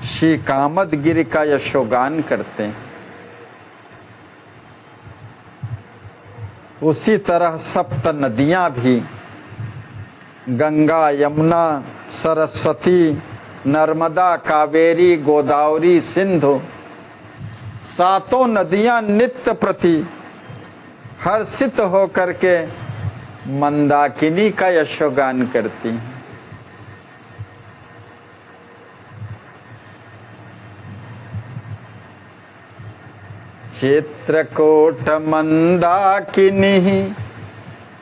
श्री कामदगिरि का यशोगान करते हैं। उसी तरह 7 नदियां भी, गंगा, यमुना, सरस्वती, नर्मदा, कावेरी, गोदावरी, सिंधु, 7 नदियां नित्य प्रति हर्षित होकर के मंदाकिनी का यशोगान करती हैं। चित्रकूट मंदाकिनी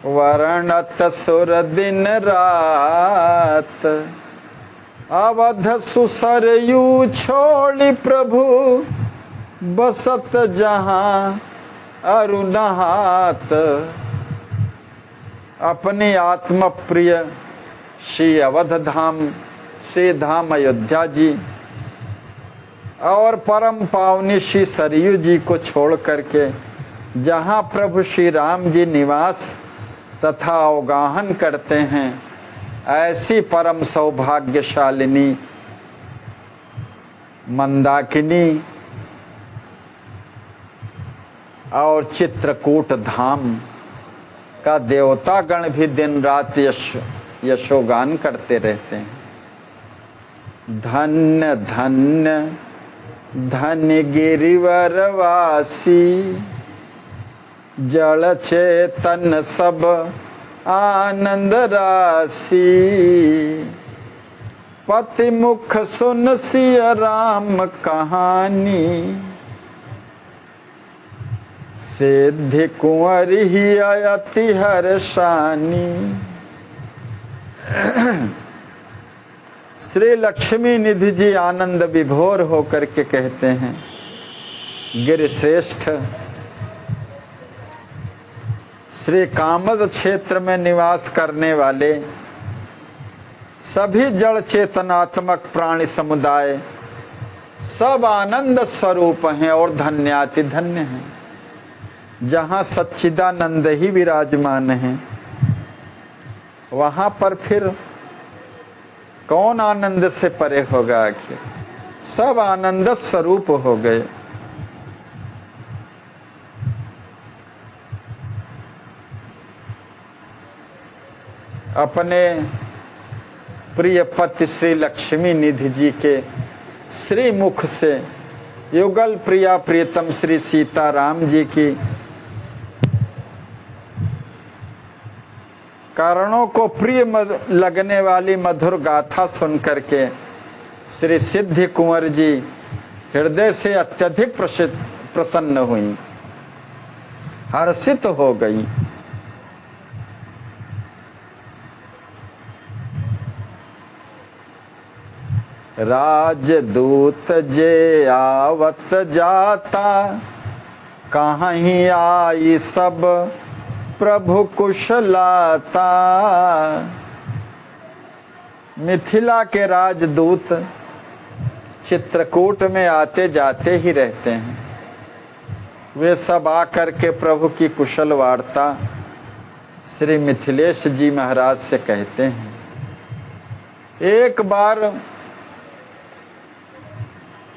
वर्णत सुर दिन रात, अवध सुसरयू छोड़ी प्रभु बसत जहां अरुणहात। अपनी आत्म प्रिय श्री अवध धाम, श्री धाम अयोध्या जी और परम पावनी श्री सरयू जी को छोड़ करके जहाँ प्रभु श्री राम जी निवास तथा अवगाहन करते हैं, ऐसी परम सौभाग्यशालिनी मंदाकिनी और चित्रकूट धाम का देवतागण भी दिन रात यशोगान करते रहते हैं। धन्य धन्य धन्य गिरिवरवासी, जड़ चेतन सब आनंद राशि। पति मुख सुन सिया राम कहानी, सिद्धि कुंवरी ही अति हर्षानी। श्री लक्ष्मी निधि जी आनंद विभोर होकर के कहते हैं, गिरिश्रेष्ठ श्री कामद क्षेत्र में निवास करने वाले सभी जड़ चेतनात्मक प्राणी समुदाय सब आनंद स्वरूप हैं और धन्याति धन्य हैं। जहाँ सच्चिदानंद ही विराजमान हैं, वहाँ पर फिर कौन आनंद से परे होगा? आखिर सब आनंद स्वरूप हो गए। अपने प्रिय पति श्री लक्ष्मी निधि जी के श्री मुख से युगल प्रिया प्रियतम श्री सीताराम जी की कारणों को प्रिय लगने वाली मधुर गाथा सुन करके श्री सिद्धि कुंवर जी हृदय से अत्यधिक प्रसन्न हुई, हर्षित हो गई। राजदूत जे आवत जाता, कहाँ ही आई सब प्रभु कुशलाता। मिथिला के राजदूत चित्रकूट में आते जाते ही रहते हैं। वे सब आकर के प्रभु की कुशल वार्ता श्री मिथिलेश जी महाराज से कहते हैं। एक बार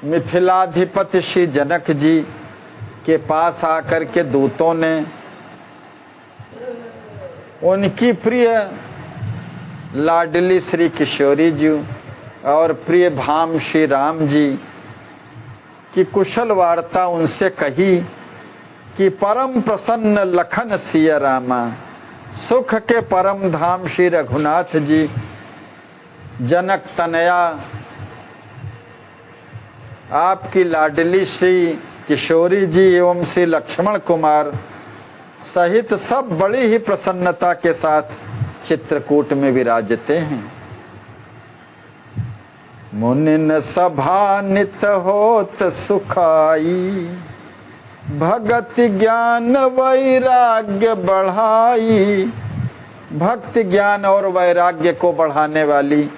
मिथिलाधिपति श्री जनक जी के पास आकर के दूतों ने उनकी प्रिय लाडली श्री किशोरी जी और प्रिय भाम श्री राम जी की कुशल वार्ता उनसे कही कि परम प्रसन्न लखन सिया रामा, सुख के परम धाम श्री रघुनाथ जी, जनक तनया आपकी लाडली श्री किशोरी जी एवं श्री लक्ष्मण कुमार सहित सब बड़ी ही प्रसन्नता के साथ चित्रकूट में विराजते हैं। मुनिन सभा नित होत सुखाई, भगति ज्ञान वैराग्य बढ़ाई। भक्ति ज्ञान और वैराग्य को बढ़ाने वाली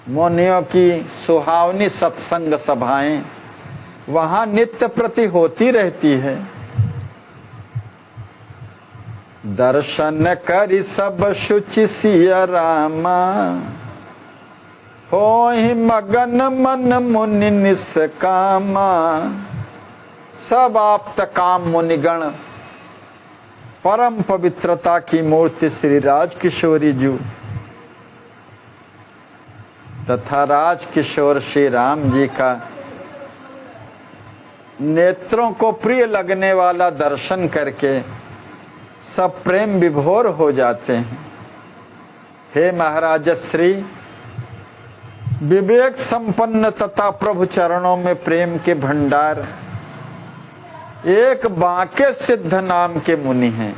मुनियों की सुहावनी सत्संग सभाएं वहां नित्य प्रति होती रहती है। दर्शन करि सब शुचि सिया रामा, होहि मगन मन मुनि निष्कामा। सब आप्त काम मुनिगण परम पवित्रता की मूर्ति श्री राज किशोरी जी तथा राज किशोर श्री राम जी का नेत्रों को प्रिय लगने वाला दर्शन करके सब प्रेम विभोर हो जाते हैं। हे महाराज श्री, विवेक संपन्न तथा प्रभु चरणों में प्रेम के भंडार एक बांके सिद्ध नाम के मुनि हैं।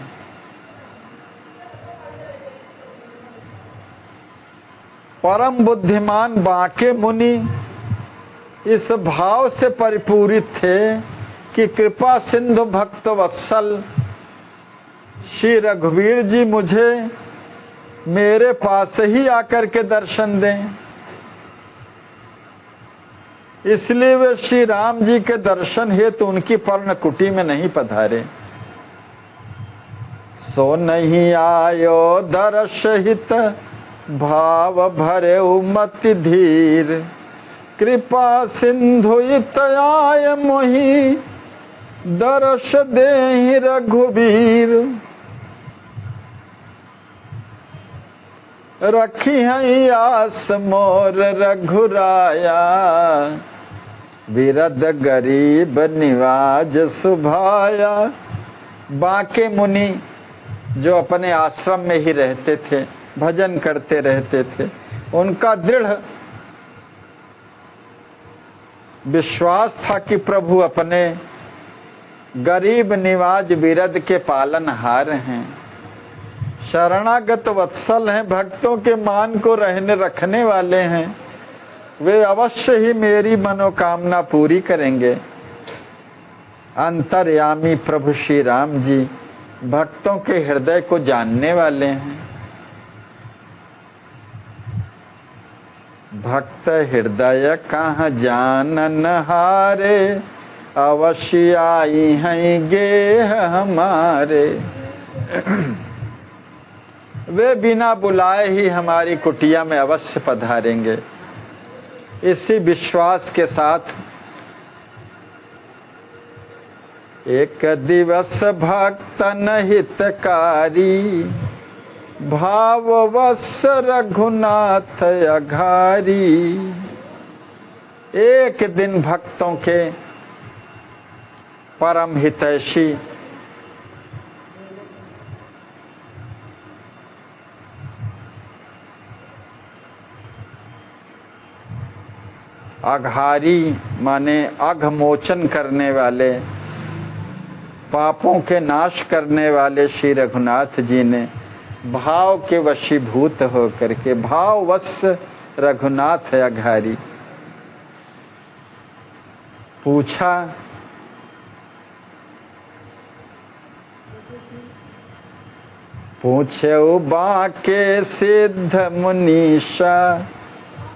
परम बुद्धिमान बांके मुनि इस भाव से परिपूरित थे कि कृपा सिंधु भक्त वत्सल श्री रघुवीर जी मुझे मेरे पास ही आकर के दर्शन दें। इसलिए वे श्री राम जी के दर्शन हेतु उनकी पर्णकुटी में नहीं पधारे। सो नहीं आयो दर्श हित, भाव भरे मति धीर। कृपा सिंधु इत आय मोहि, दर्श देहि रघुबीर। रखी है आस मोर रघुराया, विरद गरीब निवाज सुभाया। बांके मुनि जो अपने आश्रम में ही रहते थे, भजन करते रहते थे, उनका दृढ़ विश्वास था कि प्रभु अपने गरीब निवाज विरद के पालनहार हैं, शरणागत वत्सल हैं, भक्तों के मान को रहने रखने वाले हैं। वे अवश्य ही मेरी मनोकामना पूरी करेंगे। अंतर्यामी प्रभु श्री राम जी भक्तों के हृदय को जानने वाले हैं। भक्त हृदय कहाँ जानन हारे, अवश्य आई हैं गेह हमारे। वे बिना बुलाए ही हमारी कुटिया में अवश्य पधारेंगे। इसी विश्वास के साथ एक दिवस भक्तन हितकारी, भाववश रघुनाथ अघारी। एक दिन भक्तों के परम हितैषी अघारी माने अघमोचन करने वाले, पापों के नाश करने वाले श्री रघुनाथ जी ने भाव के वशीभूत होकर के, भाववश रघुनाथ अघारी, पूछा पूछो बांके सिद्ध मुनीषा,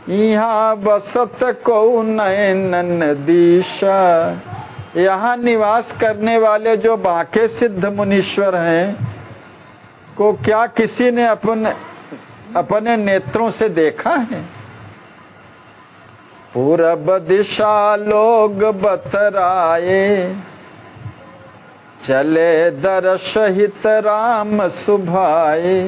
यहाँ बसत को नयन दिशा। यहाँ निवास करने वाले जो बांके सिद्ध मुनीश्वर हैं को क्या किसी ने अपने नेत्रों से देखा है? पूरब दिशा लोग बतराए, चले दर्श हित राम सुभाए।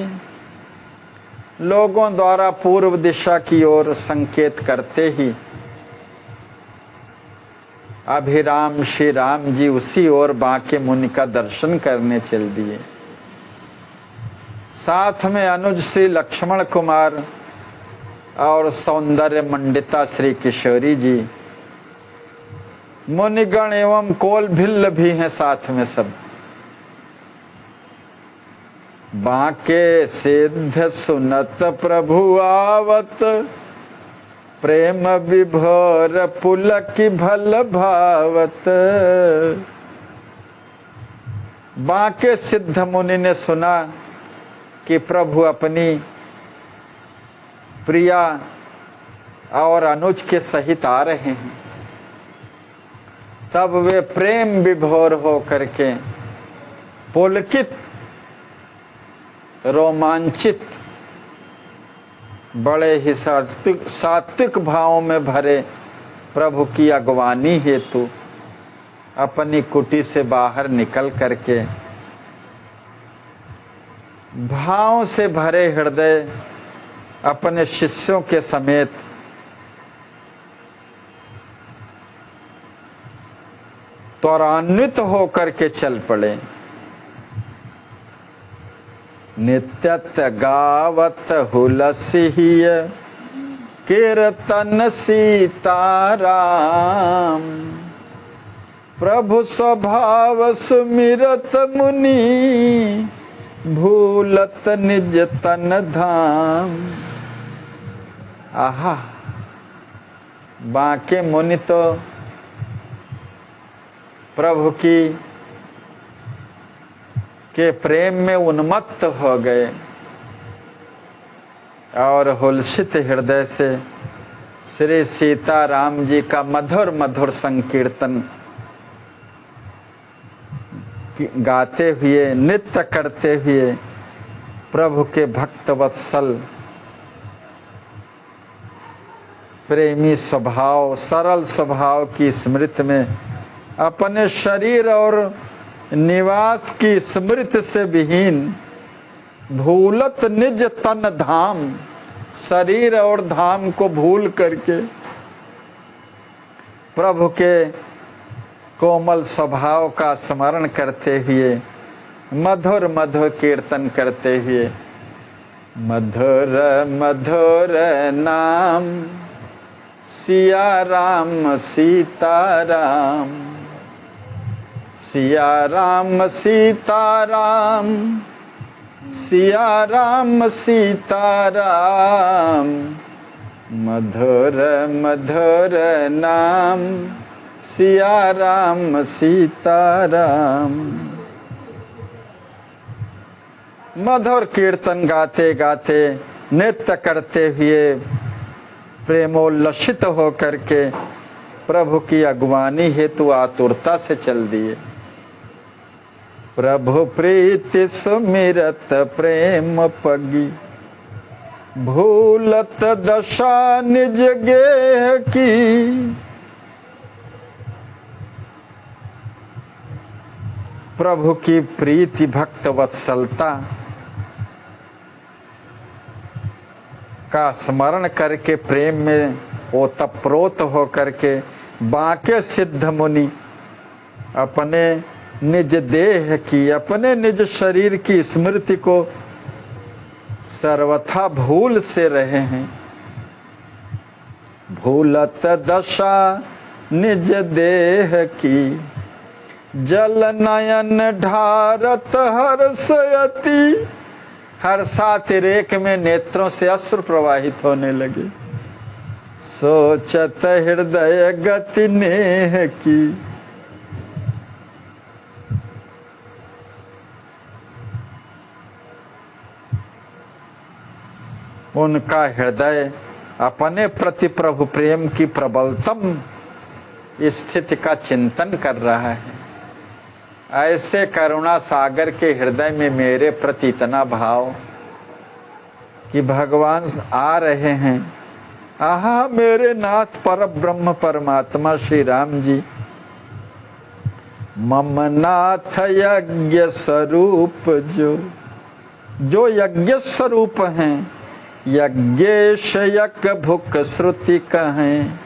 लोगों द्वारा पूर्व दिशा की ओर संकेत करते ही अभिराम श्री राम जी उसी ओर बांके मुनि का दर्शन करने चल दिए। साथ में अनुज श्री लक्ष्मण कुमार और सौंदर्य मंडिता श्री किशोरी जी मुनिगण एवं कोल भिल्ल भी हैं साथ में सब। बांके सिद्ध सुनत प्रभु आवत, प्रेम विभोर पुलक भल भावत। बांके सिद्ध मुनि ने सुना कि प्रभु अपनी प्रिया और अनुज के सहित आ रहे हैं, तब वे प्रेम विभोर हो करके पुलकित रोमांचित बड़े ही सात्विक भावों में भरे प्रभु की अगवानी हेतु अपनी कुटी से बाहर निकल करके भाव से भरे हृदय अपने शिष्यों के समेत त्वरान्वित होकर के चल पड़े। नित्यत गावत हुलसिय कीर्तन सीताराम, प्रभु स्वभाव सुमिरत मुनि भूलत निज तन धाम। आहा, बांके मुनि तो प्रभु की के प्रेम में उन्मत्त हो गए और हुलसित हृदय से श्री सीताराम जी का मधुर मधुर संकीर्तन गाते हुए नृत्य करते हुए प्रभु के भक्त वत्सल प्रेमी स्वभाव सरल स्वभाव की स्मृति में अपने शरीर और निवास की स्मृति से विहीन भूलत निज तन धाम, शरीर और धाम को भूल करके प्रभु के कोमल स्वभाव का स्मरण करते हुए मधुर मधुर कीर्तन करते हुए मधुर मधुर नाम सिया राम सीताराम, सिया राम सीताराम, सिया राम सीताराम, मधुर मधुर नाम सिया राम सीताराम। मधुर कीर्तन गाते गाते नृत्य करते हुए प्रेमोल्लसित होकर के प्रभु की अगवानी हेतु आतुरता से चल दिए। प्रभु प्रीति सुमिरत प्रेम पगी, भूलत दशा निज गेह की। प्रभु की प्रीति भक्त वत्सलता का स्मरण करके प्रेम में ओतप्रोत होकर के बांके सिद्ध मुनि अपने निज देह की अपने निज शरीर की स्मृति को सर्वथा भूल से रहे हैं। भूलत दशा निज देह की, जल नयन ढारत हर्षयति। हर्षातिरेक में नेत्रों से अश्रु प्रवाहित होने लगे। सोचत हृदय गति नेह की, उनका हृदय अपने प्रति प्रभु प्रेम की प्रबलतम स्थिति का चिंतन कर रहा है। ऐसे करुणा सागर के हृदय में मेरे प्रति इतना भाव कि भगवान आ रहे हैं। आहा, मेरे नाथ पर ब्रह्म परमात्मा श्री राम जी मम नाथ यज्ञ स्वरूप जो यज्ञ स्वरूप हैं, यज्ञेश यज्ञ भुक श्रुति कहें।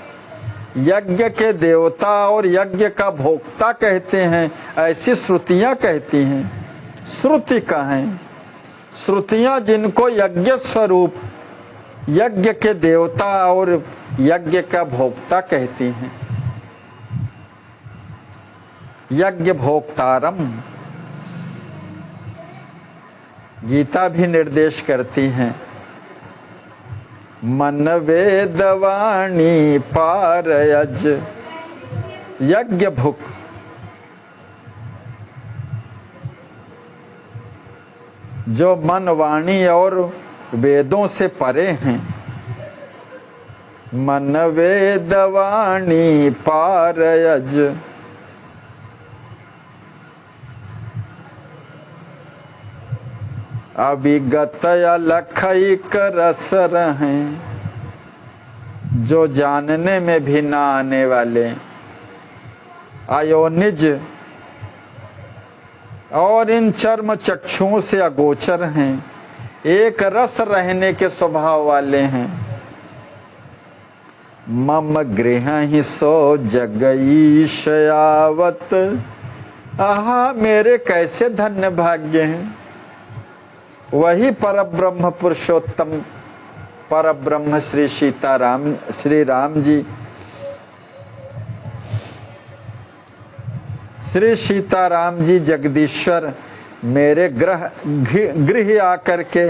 यज्ञ के देवता और यज्ञ का भोक्ता कहते हैं, ऐसी श्रुतियां कहती हैं। श्रुति कहें, श्रुतियां जिनको यज्ञ स्वरूप यज्ञ के देवता और यज्ञ का भोक्ता कहती हैं। यज्ञ भोक्तारम। गीता भी निर्देश करती हैं, मन वेदवाणी पारयज यज्ञ भुक। जो मन वाणी और वेदों से परे हैं, मन वेदवाणी पारयज। अभिगत अलखैक रस रहें, जो जानने में भी ना आने वाले, अयोनिज और इन चर्म चक्षुओं से अगोचर हैं, एक रस रहने के स्वभाव वाले हैं। मम गृह ही सो जगईशयावत। आहा, मेरे कैसे धन्य भाग्य हैं। वही परब्रह्म पुरुषोत्तम परब्रह्म श्री सीताराम श्री राम जी, श्री सीताराम जी जगदीश्वर मेरे गृह आकर के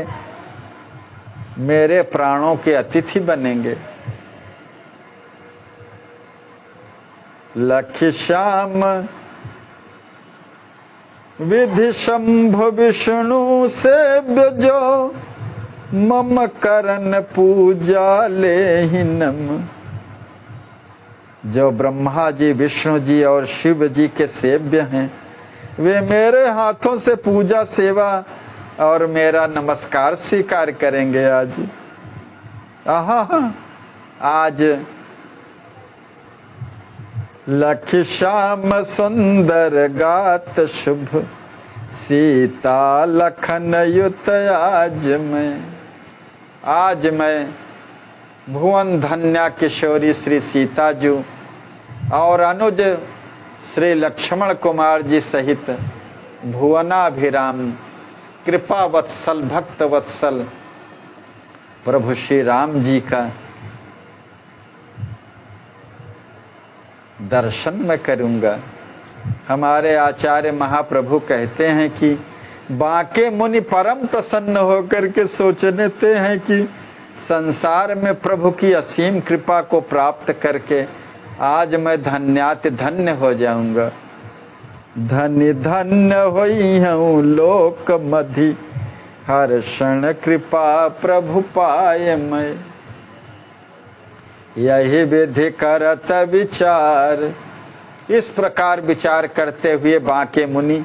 मेरे प्राणों के अतिथि बनेंगे। लक्ष्य श्याम विधि शंभु विष्णु सेव्य, जो मम करन पूजा लेहिनम। जो ब्रह्मा जी, विष्णु जी और शिव जी के सेव्य हैं, वे मेरे हाथों से पूजा सेवा और मेरा नमस्कार स्वीकार करेंगे आज। आहा, आज लक्ष्य श्याम सुंदर गात शुभ, सीता लखन युत आज मैं भुवन धन्या किशोरी श्री सीता जी और अनुज श्री लक्ष्मण कुमार जी सहित भुवनाभिराम कृपा वत्सल भक्त वत्सल प्रभु श्री राम जी का दर्शन मैं करूंगा। हमारे आचार्य महाप्रभु कहते हैं कि बांके मुनि परम प्रसन्न होकर के सोचते हैं कि संसार में प्रभु की असीम कृपा को प्राप्त करके आज मैं धन्याति धन्य हो जाऊंगा। धन्य धन्य होई हूँ लोक मधि, हर क्षण कृपा प्रभु पाए मैं। यही विधि करत विचार। इस प्रकार विचार करते हुए बांके मुनि,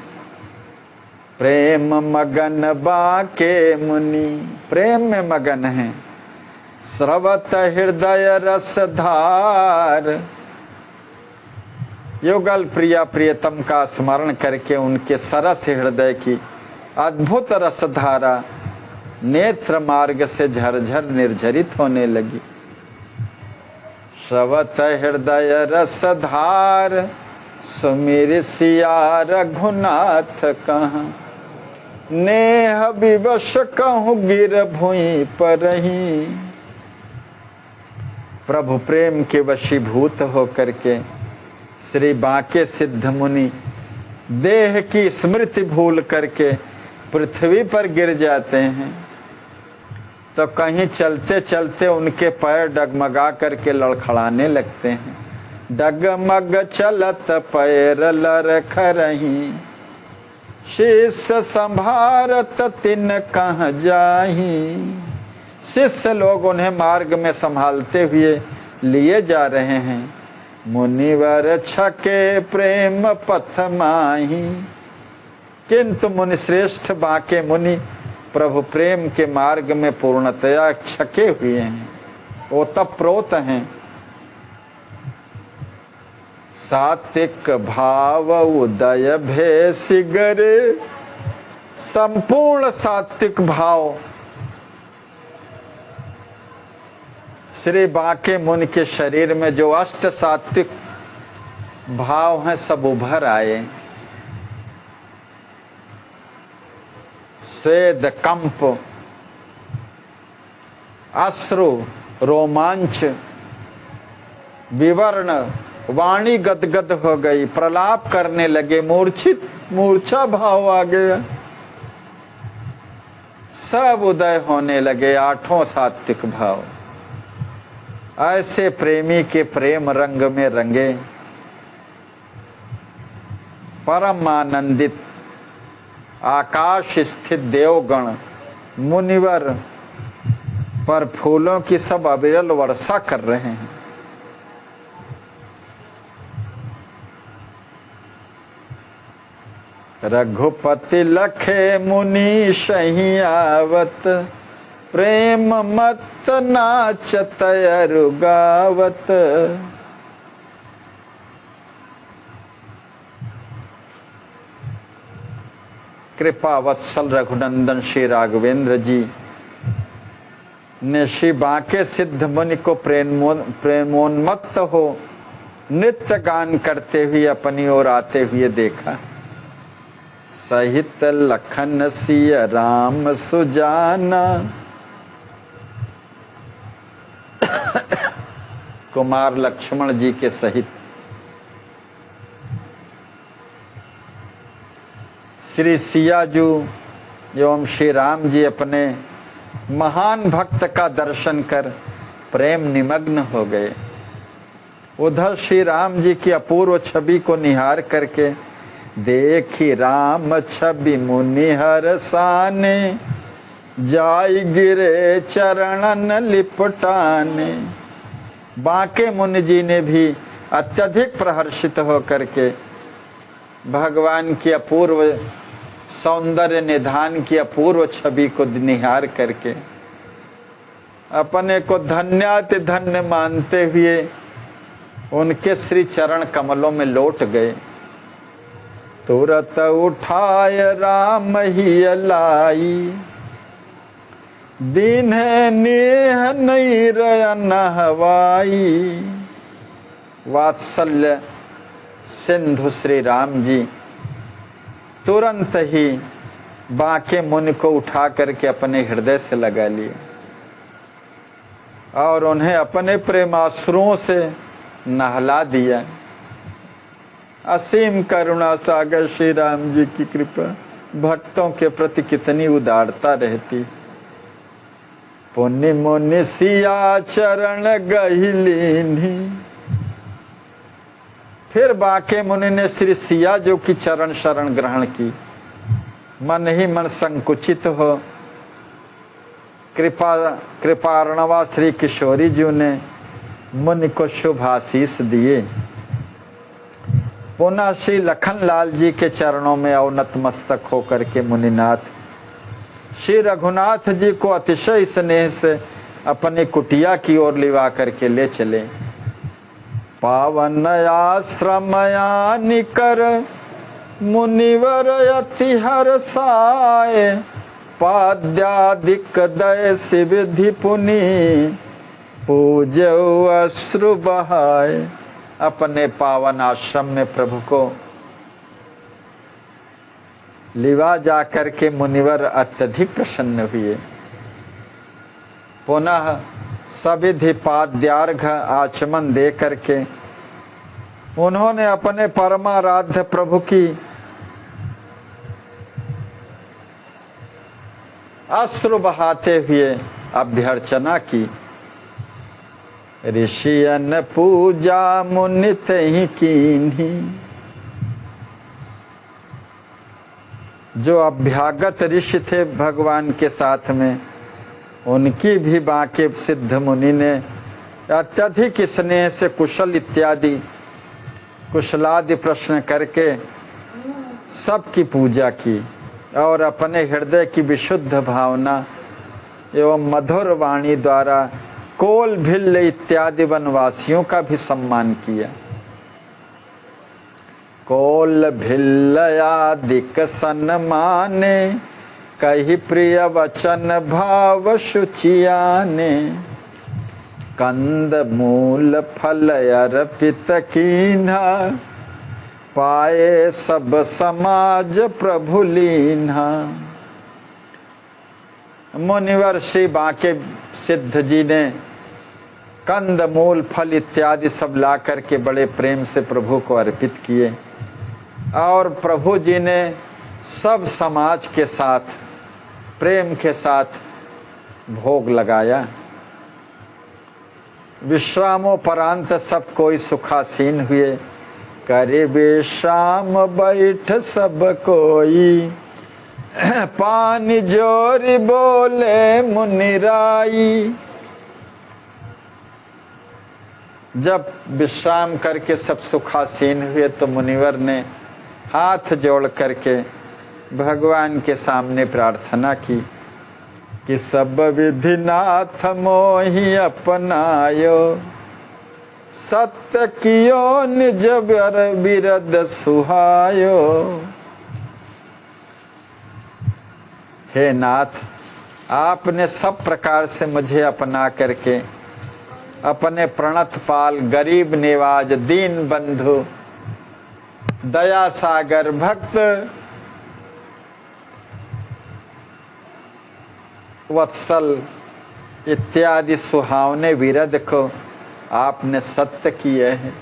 प्रेम मगन बांके मुनि प्रेम में मगन हैं। स्रवत हृदय रसधार, युगल प्रिया प्रियतम का स्मरण करके उनके सरस हृदय की अद्भुत रसधारा नेत्र मार्ग से झरझर निर्झरित होने लगी। श्रवत हृदय रसधार, सुमिर सिया रघुनाथ कहाँ। नेह विवश कहूँ गिर भुई परही। प्रभु प्रेम के वशीभूत होकर के श्री बांके सिद्ध मुनि देह की स्मृति भूल करके पृथ्वी पर गिर जाते हैं। तो कहीं चलते चलते उनके पैर डगमगा करके लड़खड़ाने लगते हैं। डगमग चलत पैर लरखरही, शिष्य संभारत तिन कहाँ जाही। शिष्य लोग उन्हें मार्ग में संभालते हुए लिए जा रहे हैं। मुनिवर छके प्रेम पथ माही, किंतु मुनिश्रेष्ठ बांके मुनि प्रभु प्रेम के मार्ग में पूर्णतया छके हुए हैं, ओतप्रोत हैं। सात्विक भाव उदय भे सिगरे, संपूर्ण सात्विक भाव श्री बांके मुनि के शरीर में जो अष्ट सात्विक भाव हैं सब उभर आए। स्वेद, कंप, अश्रु, रोमांच, विवर्ण, वाणी गदगद हो गई, प्रलाप करने लगे, मूर्छा भाव आ गया। सब उदय होने लगे, आठों सात्विक भाव। ऐसे प्रेमी के प्रेम रंग में रंगे, परम आनंदित आकाश स्थित देवगण मुनिवर पर फूलों की सब अविरल वर्षा कर रहे हैं। रघुपति लखे मुनि सही आवत, प्रेम मत नाचत अरु गावत। कृपा वत्सल रघुनंदन श्री राघवेंद्र जी ने श्री बांके सिद्ध मुनि को प्रेमोन्मत्त हो नृत्य गान करते हुए अपनी ओर आते हुए देखा। सहित लखन सिय राम सुजाना, कुमार लक्ष्मण जी के सहित श्री सियाजू एवं श्री राम जी अपने महान भक्त का दर्शन कर प्रेम निमग्न हो गए। उधर श्री राम जी की अपूर्व छवि को निहार करके देखी राम छवि मुनि हरसाने, जाई गिरे चरणन लिपटाने। बांके मुनि जी ने भी अत्यधिक प्रहर्षित होकर के भगवान की अपूर्व सौंदर्य निधान की अपूर्व छवि को निहार करके अपने को धन्याति धन्य मानते हुए उनके श्री चरण कमलों में लौट गए। तुरत उठाय राम ही लाई, दीन नेह नहीं रयन हवाई। वात्सल्य सिंधु श्री राम जी तुरंत ही बांके मुनि को उठा करके अपने हृदय से लगा लिए और उन्हें अपने प्रेमाश्रुओं से नहला दिया। असीम करुणा सागर श्री राम जी की कृपा, भक्तों के प्रति कितनी उदारता रहती। पुण्य मुनि सिया चरण गहिलीनी। फिर बांके मुनि ने श्री सिया जो की चरण शरण ग्रहण की। मन ही मन संकुचित हो कृपार्णवा श्री किशोरी जी ने मुनि को शुभ आशीष दिए। पुनः श्री लखनलाल जी के चरणों में अवनत मस्तक होकर के मुनिनाथ श्री रघुनाथ जी को अतिशय स्नेह से अपनी कुटिया की ओर लिवा करके ले चले। पावन आश्रमया निकर मुनिवर अति हर्षाए, पाद्यादिक दय सिविधि पुनि पूजो अश्रु बहाए। अपने पावन आश्रम में प्रभु को लिवा जाकर के मुनिवर अत्यधिक प्रसन्न हुए। पुनः सविधि पाद्यार्घ आचमन दे करके उन्होंने अपने परमाराध्य प्रभु की अश्रु बहाते हुए अभ्यर्चना की। ऋषियन पूजा मुनित ही कीन्ही। जो अभ्यागत ऋषि थे भगवान के साथ में, उनकी भी बांके सिद्ध मुनि ने अत्यधिक स्नेह से कुशल इत्यादि कुशलादि प्रश्न करके सबकी पूजा की और अपने हृदय की विशुद्ध भावना एवं मधुर वाणी द्वारा कोल भिल्ल इत्यादि वनवासियों का भी सम्मान किया। कोल भिल्लयादिक सन्माने, कही प्रिय वचन भाव शुचियाने। कंद मूल फल अर्पित कीन्हा, पाए सब समाज प्रभु लीन्हा। मुनिवर श्री बांके सिद्ध जी ने कंद मूल फल इत्यादि सब ला करके बड़े प्रेम से प्रभु को अर्पित किए और प्रभु जी ने सब समाज के साथ प्रेम के साथ भोग लगाया। विश्रामोपरांत सब कोई सुखासीन हुए। करे विश्राम बैठ सब कोई, पानी जोरी बोले मुनिराई। जब विश्राम करके सब सुखासीन हुए तो मुनिवर ने हाथ जोड़ करके भगवान के सामने प्रार्थना की कि सब विधि नाथ मोहि अपनायो, सत्य कियो निज बर बिरद सुहायो। हे नाथ, आपने सब प्रकार से मुझे अपना करके अपने प्रणत पाल, गरीब निवाज, दीन बंधु, दया सागर, भक्त वत्सल इत्यादि सुहावने विरद को आपने सत्य किए हैं।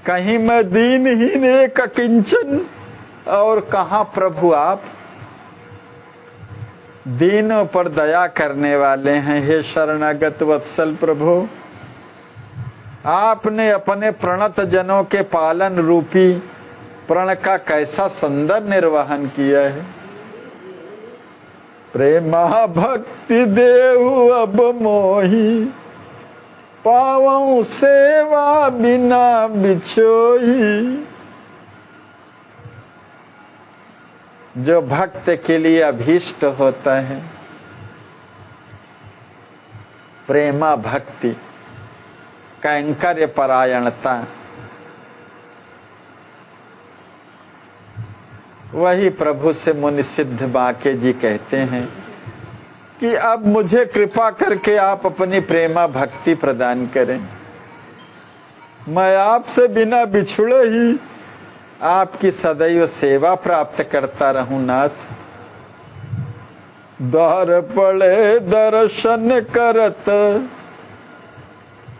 कहीं मैं दीनहीन एक किंचन और कहाँ प्रभु आप दीनों पर दया करने वाले हैं। हे शरणागत वत्सल प्रभु, आपने अपने प्रणत जनों के पालन रूपी प्रण का कैसा सुंदर निर्वहन किया है। प्रेमा भक्ति देहु अब मोही, पावऊं सेवा बिना बिछोही। जो भक्त के लिए अभीष्ट होता है, प्रेमा भक्ति, कैंकर्य परायणता, वही प्रभु से मुनि सिद्ध बांके जी कहते हैं कि अब मुझे कृपा करके आप अपनी प्रेमा भक्ति प्रदान करें। मैं आपसे बिना बिछुड़े ही आपकी सदैव सेवा प्राप्त करता रहूं नाथ। द्वार पड़े दर्शन करत,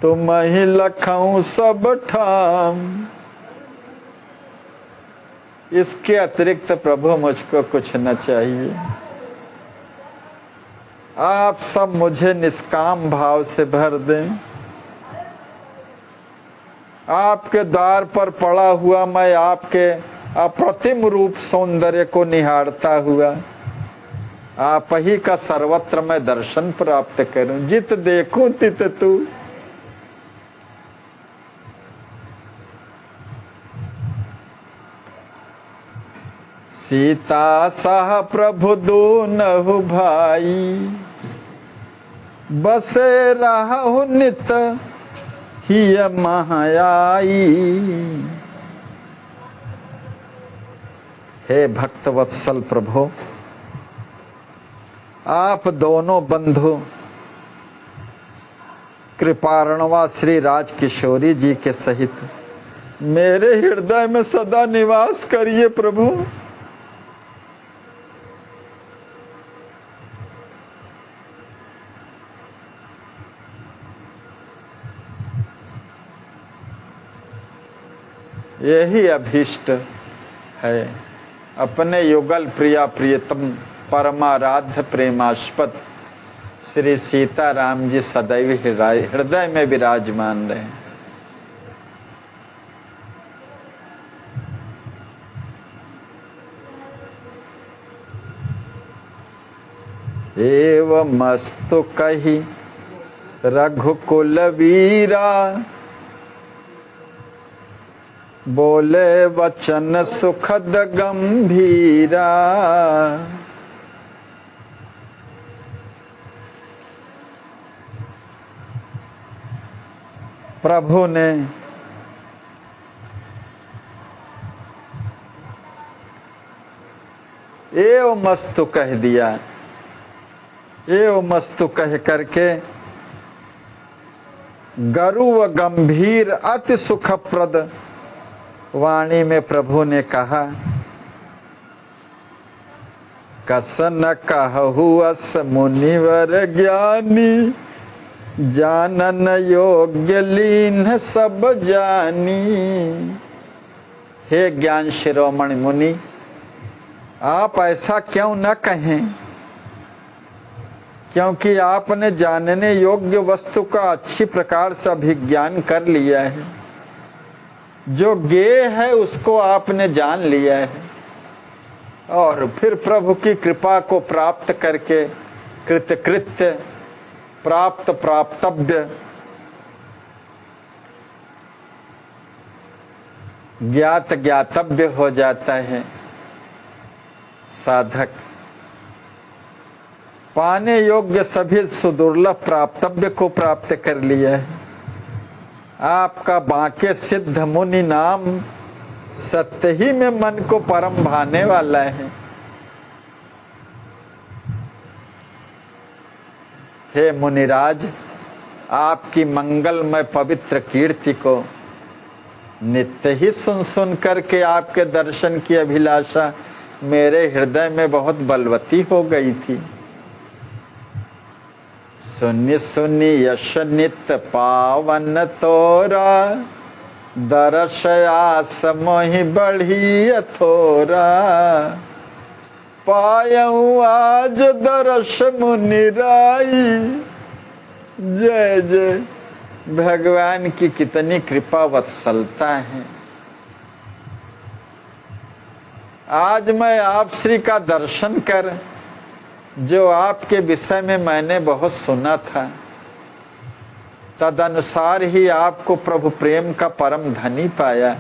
तुम ही लखऊं सब ठाम। इसके अतिरिक्त प्रभु मुझको कुछ न चाहिए। आप सब मुझे निष्काम भाव से भर दें। आपके द्वार पर पड़ा हुआ मैं आपके अप्रतिम रूप सौंदर्य को निहारता हुआ आप ही का सर्वत्र मैं दर्शन प्राप्त करूं। जित देखूं तित तू। सीता सह प्रभु दूनहु भाई, बसे रहु नित हिय महायाई। हे भक्त वत्सल प्रभु, आप दोनों बंधु कृपारणवा श्री राज किशोरी जी के सहित मेरे हृदय में सदा निवास करिए प्रभु। यही अभीष्ट है। अपने युगल प्रिया प्रियतम परमाराध्य प्रेमास्पद श्री सीताराम जी सदैव हृदय में विराजमान रहे। एवं मस्तु कही रघुकुल वीरा, बोले वचन सुखद गंभीरा। प्रभु ने एव मस्तु कह दिया। एव मस्तु कह करके गरु व गंभीर अति सुखप्रद वाणी में प्रभु ने कहा, कसन कहु अस मुनिवर ज्ञानी, जानन योग्य लीन सब जानी। हे ज्ञान शिरोमणि मुनि, आप ऐसा क्यों न कहें, क्योंकि आपने जानने योग्य वस्तु का अच्छी प्रकार से अभिज्ञान कर लिया है। जो ज्ञेय है उसको आपने जान लिया है और फिर प्रभु की कृपा को प्राप्त करके कृतकृत्य प्राप्त प्राप्तव्य ज्ञात ज्ञातव्य हो जाता है। साधक पाने योग्य सभी सुदुर्लभ प्राप्तव्य को प्राप्त कर लिया है। आपका बांके सिद्ध मुनि नाम सत्य ही में मन को परम भाने वाला है। हे मुनिराज, आपकी मंगलमय पवित्र कीर्ति को नित्य ही सुन सुन करके आपके दर्शन की अभिलाषा मेरे हृदय में बहुत बलवती हो गई थी। सुनि सुनि यश नित पावन तोरा, दरस आस मोहि बढ़ी अथोरा। पायऊ आज दरस मुनिराई। जय जय, भगवान की कितनी कृपा वत्सलता है। आज मैं आप श्री का दर्शन कर, जो आपके विषय में मैंने बहुत सुना था, तदनुसार ही आपको प्रभु प्रेम का परम धनी पाया।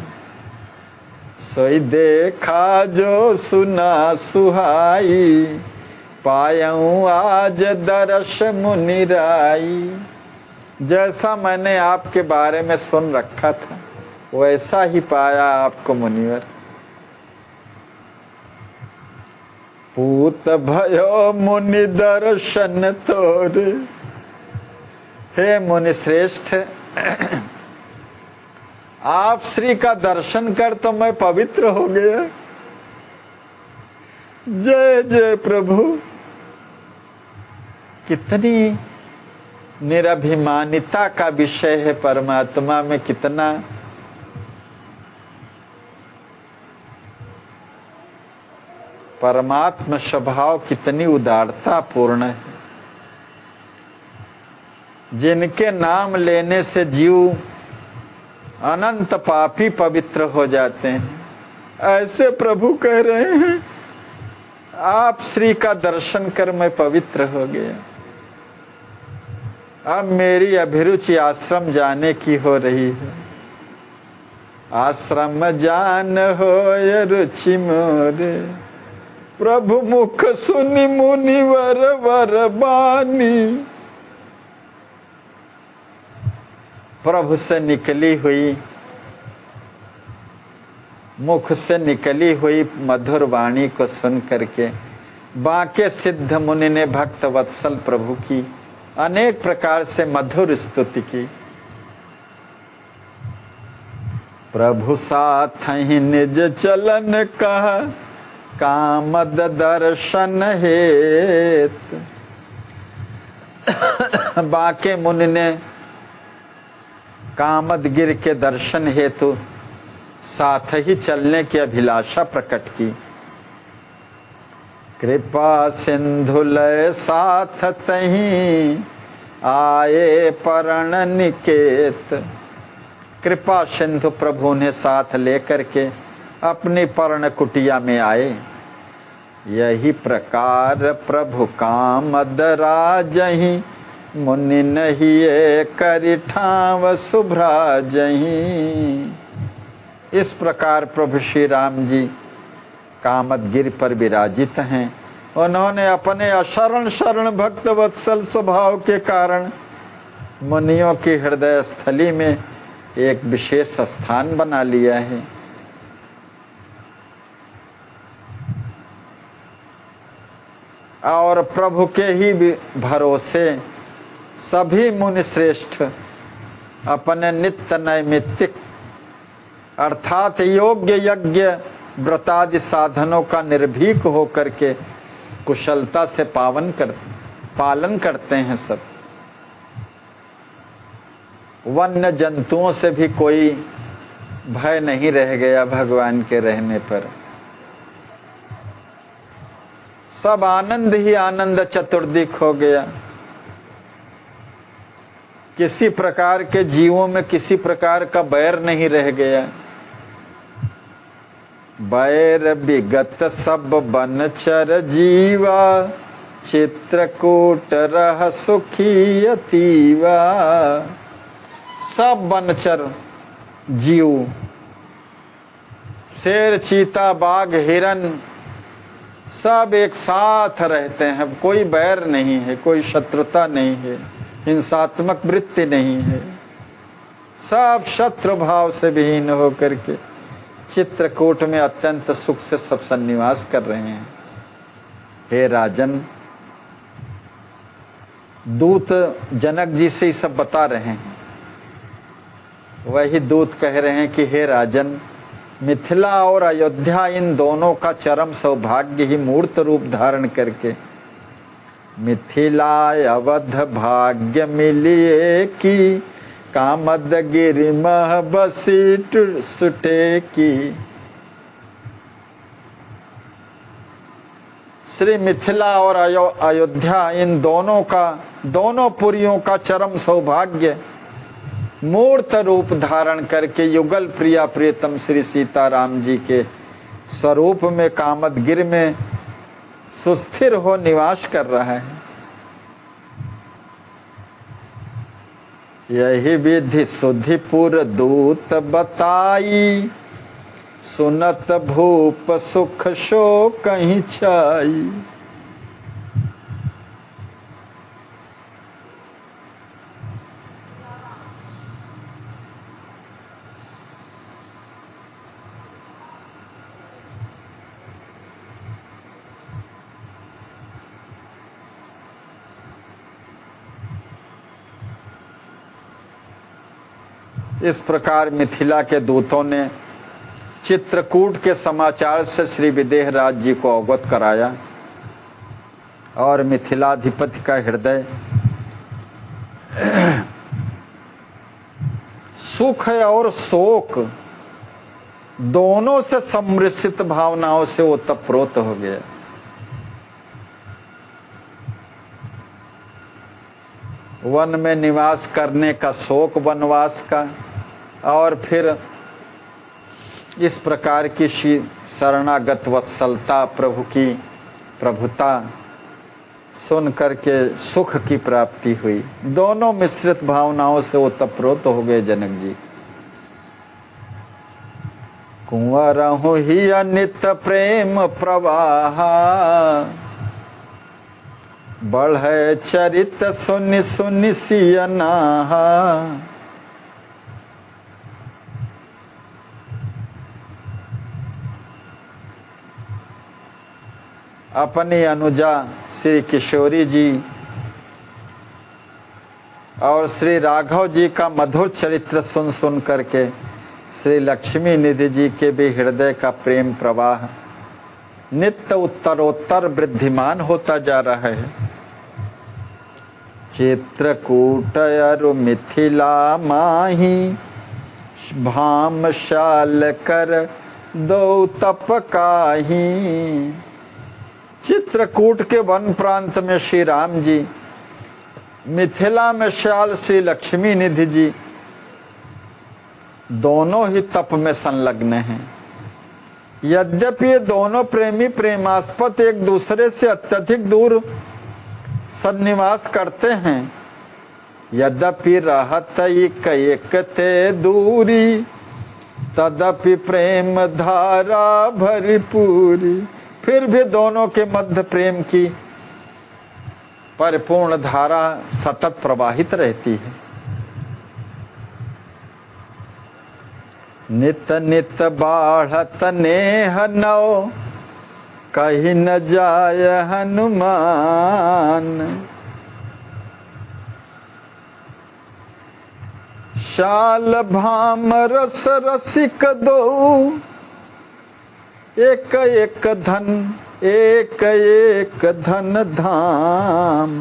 सोई देखा जो सुना सुहाई, पायऊं आज दरस मुनिराई। जैसा मैंने आपके बारे में सुन रखा था वैसा ही पाया आपको मुनिवर। पूत भयो मुनि दर्शन तोरे। हे मुनि श्रेष्ठ, आप श्री का दर्शन कर तो मैं पवित्र हो गया। जय जय प्रभु। कितनी निरभिमानिता का विषय है परमात्मा में, कितना परमात्मा स्वभाव कितनी उदारता पूर्ण है। जिनके नाम लेने से जीव अनंत पापी पवित्र हो जाते हैं, ऐसे प्रभु कह रहे हैं आप श्री का दर्शन कर मैं पवित्र हो गया। अब मेरी अभिरुचि आश्रम जाने की हो रही है। आश्रम जान हो रुचि मोरे, प्रभु मुख सुनि मुनिवर वर बानी। प्रभु से निकली हुई, मुख से निकली हुई मधुर वाणी को सुन करके बांके सिद्ध मुनि ने भक्त वत्सल प्रभु की अनेक प्रकार से मधुर स्तुति की। प्रभु साथ ही निज चलन कहा, कामद दर्शन हेत। बांके मुनि ने कामदगिरि के दर्शन हेतु साथ ही चलने की अभिलाषा प्रकट की। कृपा सिंधु लय साथ तहीं, आए परण निकेत। कृपा सिंधु प्रभु ने साथ लेकर के अपनी पर्ण कुटिया में आए। यही प्रकार प्रभु कामद राजहि, मुनि नहीं करि ठाव सुभ्राजहि। इस प्रकार प्रभु श्री राम जी कामदगिरि पर विराजित हैं। उन्होंने अपने अशरण शरण भक्त वत्सल स्वभाव के कारण मुनियों की हृदय स्थली में एक विशेष स्थान बना लिया है। और प्रभु के ही भरोसे सभी मुनि श्रेष्ठ अपने नित्य नैमित्तिक अर्थात योग्य यज्ञ व्रतादि साधनों का निर्भीक होकर के कुशलता से पालन करते हैं सब। वन्य जंतुओं से भी कोई भय नहीं रह गया भगवान के रहने पर। सब आनंद ही आनंद चतुर्दिक हो गया। किसी प्रकार के जीवों में किसी प्रकार का बैर नहीं रह गया। बैर विगत सब बनचर जीवा, चित्रकूट रह सुखी अतीवा। सब बनचर जीव, शेर, चीता, बाघ, हिरन, सब एक साथ रहते हैं। कोई बैर नहीं है, कोई शत्रुता नहीं है, हिंसात्मक वृत्ति नहीं है। सब शत्रु भाव से विहीन होकर के चित्रकूट में अत्यंत सुख से सब सन्निवास कर रहे हैं। हे राजन, दूत जनक जी से ये सब बता रहे हैं। वही दूत कह रहे हैं कि हे राजन, मिथिला और अयोध्या इन दोनों का चरम सौभाग्य ही मूर्त रूप धारण करके मिथिला अवध भाग्य मिलिए की, कामद गिरि मह बसी सुटे की। श्री मिथिला और अयोध्या इन दोनों पुरियों का चरम सौभाग्य मूर्त रूप धारण करके युगल प्रिया प्रियतम श्री सीताराम जी के स्वरूप में कामदगिर में सुस्थिर हो निवास कर रहा है। यही विधि सुधिपुर दूत बताई, सुनत भूप सुख शो कहीं छाई। इस प्रकार मिथिला के दूतों ने चित्रकूट के समाचार से श्री विदेह राज जी को अवगत कराया और मिथिलाधिपति का हृदय सुख और शोक दोनों से सम्मिश्रित भावनाओं से ओतप्रोत हो गया। वन में निवास करने का शोक वनवास का, और फिर इस प्रकार की शरणागत वत्सलता, प्रभु की प्रभुता सुन करके सुख की प्राप्ति हुई। दोनों मिश्रित भावनाओं से ओतप्रोत हो गए जनक जी। कुंवर ही अनित प्रेम प्रवाह, बढ़े चरित सुनि सुनि सियनाहा। अपनी अनुजा श्री किशोरी जी और श्री राघव जी का मधुर चरित्र सुन सुन करके श्री लक्ष्मी निधि जी के भी हृदय का प्रेम प्रवाह नित्य उत्तरोत्तर वृद्धिमान होता जा रहा है। चित्रकूट अरु मिथिला माही, भामशाल कर दो तप काही। चित्रकूट के वन प्रांत में श्री राम जी, मिथिला में श्याल श्री लक्ष्मी निधि जी दोनों ही तप में संलग्न हैं। यद्यपि ये दोनों प्रेमी प्रेमास्पद एक दूसरे से अत्यधिक दूर सन्निवास करते हैं, यद्यपि रहत एक ते दूरी, तदपि प्रेम धारा भरपूरी। फिर भी दोनों के मध्य प्रेम की परिपूर्ण धारा सतत प्रवाहित रहती है। नित नित बाढ़त नेह नौ, कहीं न जाय हनुमान। शाल भाम रस रसिक दो, एक एक धन धाम।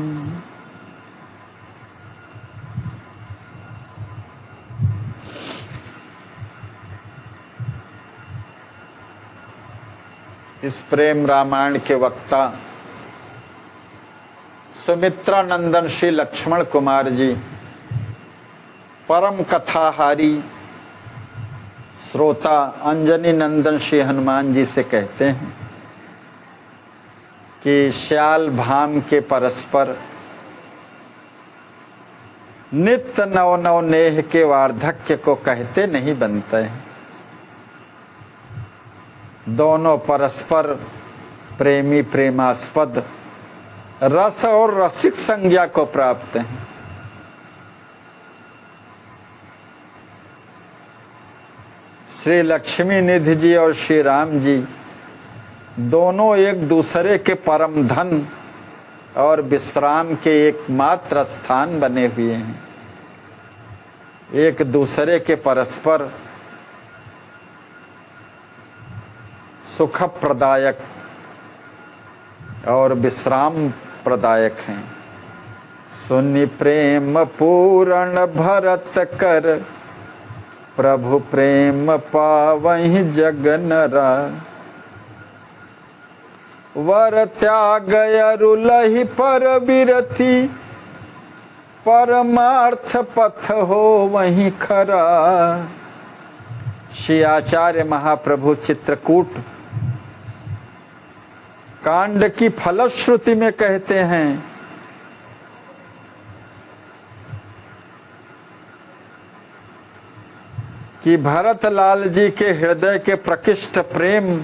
इस प्रेम रामायण के वक्ता सुमित्रा नंदन श्री लक्ष्मण कुमार जी परम कथाहारी श्रोता अंजनी नंदन श्री हनुमान जी से कहते हैं कि श्याल भाम के परस्पर नित्य नव नव नेह के वार्धक्य को कहते नहीं बनते हैं। दोनों परस्पर प्रेमी प्रेमास्पद रस और रसिक संज्ञा को प्राप्त हैं। श्री लक्ष्मी निधि जी और श्री राम जी दोनों एक दूसरे के परम धन और विश्राम के एकमात्र स्थान बने हुए हैं। एक दूसरे के परस्पर सुख प्रदायक और विश्राम प्रदायक हैं। सुनि प्रेम पूर्ण भरत कर, प्रभु प्रेम पावहि जग नरा। वर त्याग अरुलहि पर विरति, परमार्थ पथ हो वहीं खरा। श्री आचार्य महाप्रभु चित्रकूट कांड की फलश्रुति में कहते हैं कि भरत लाल जी के हृदय के प्रकृष्ट प्रेम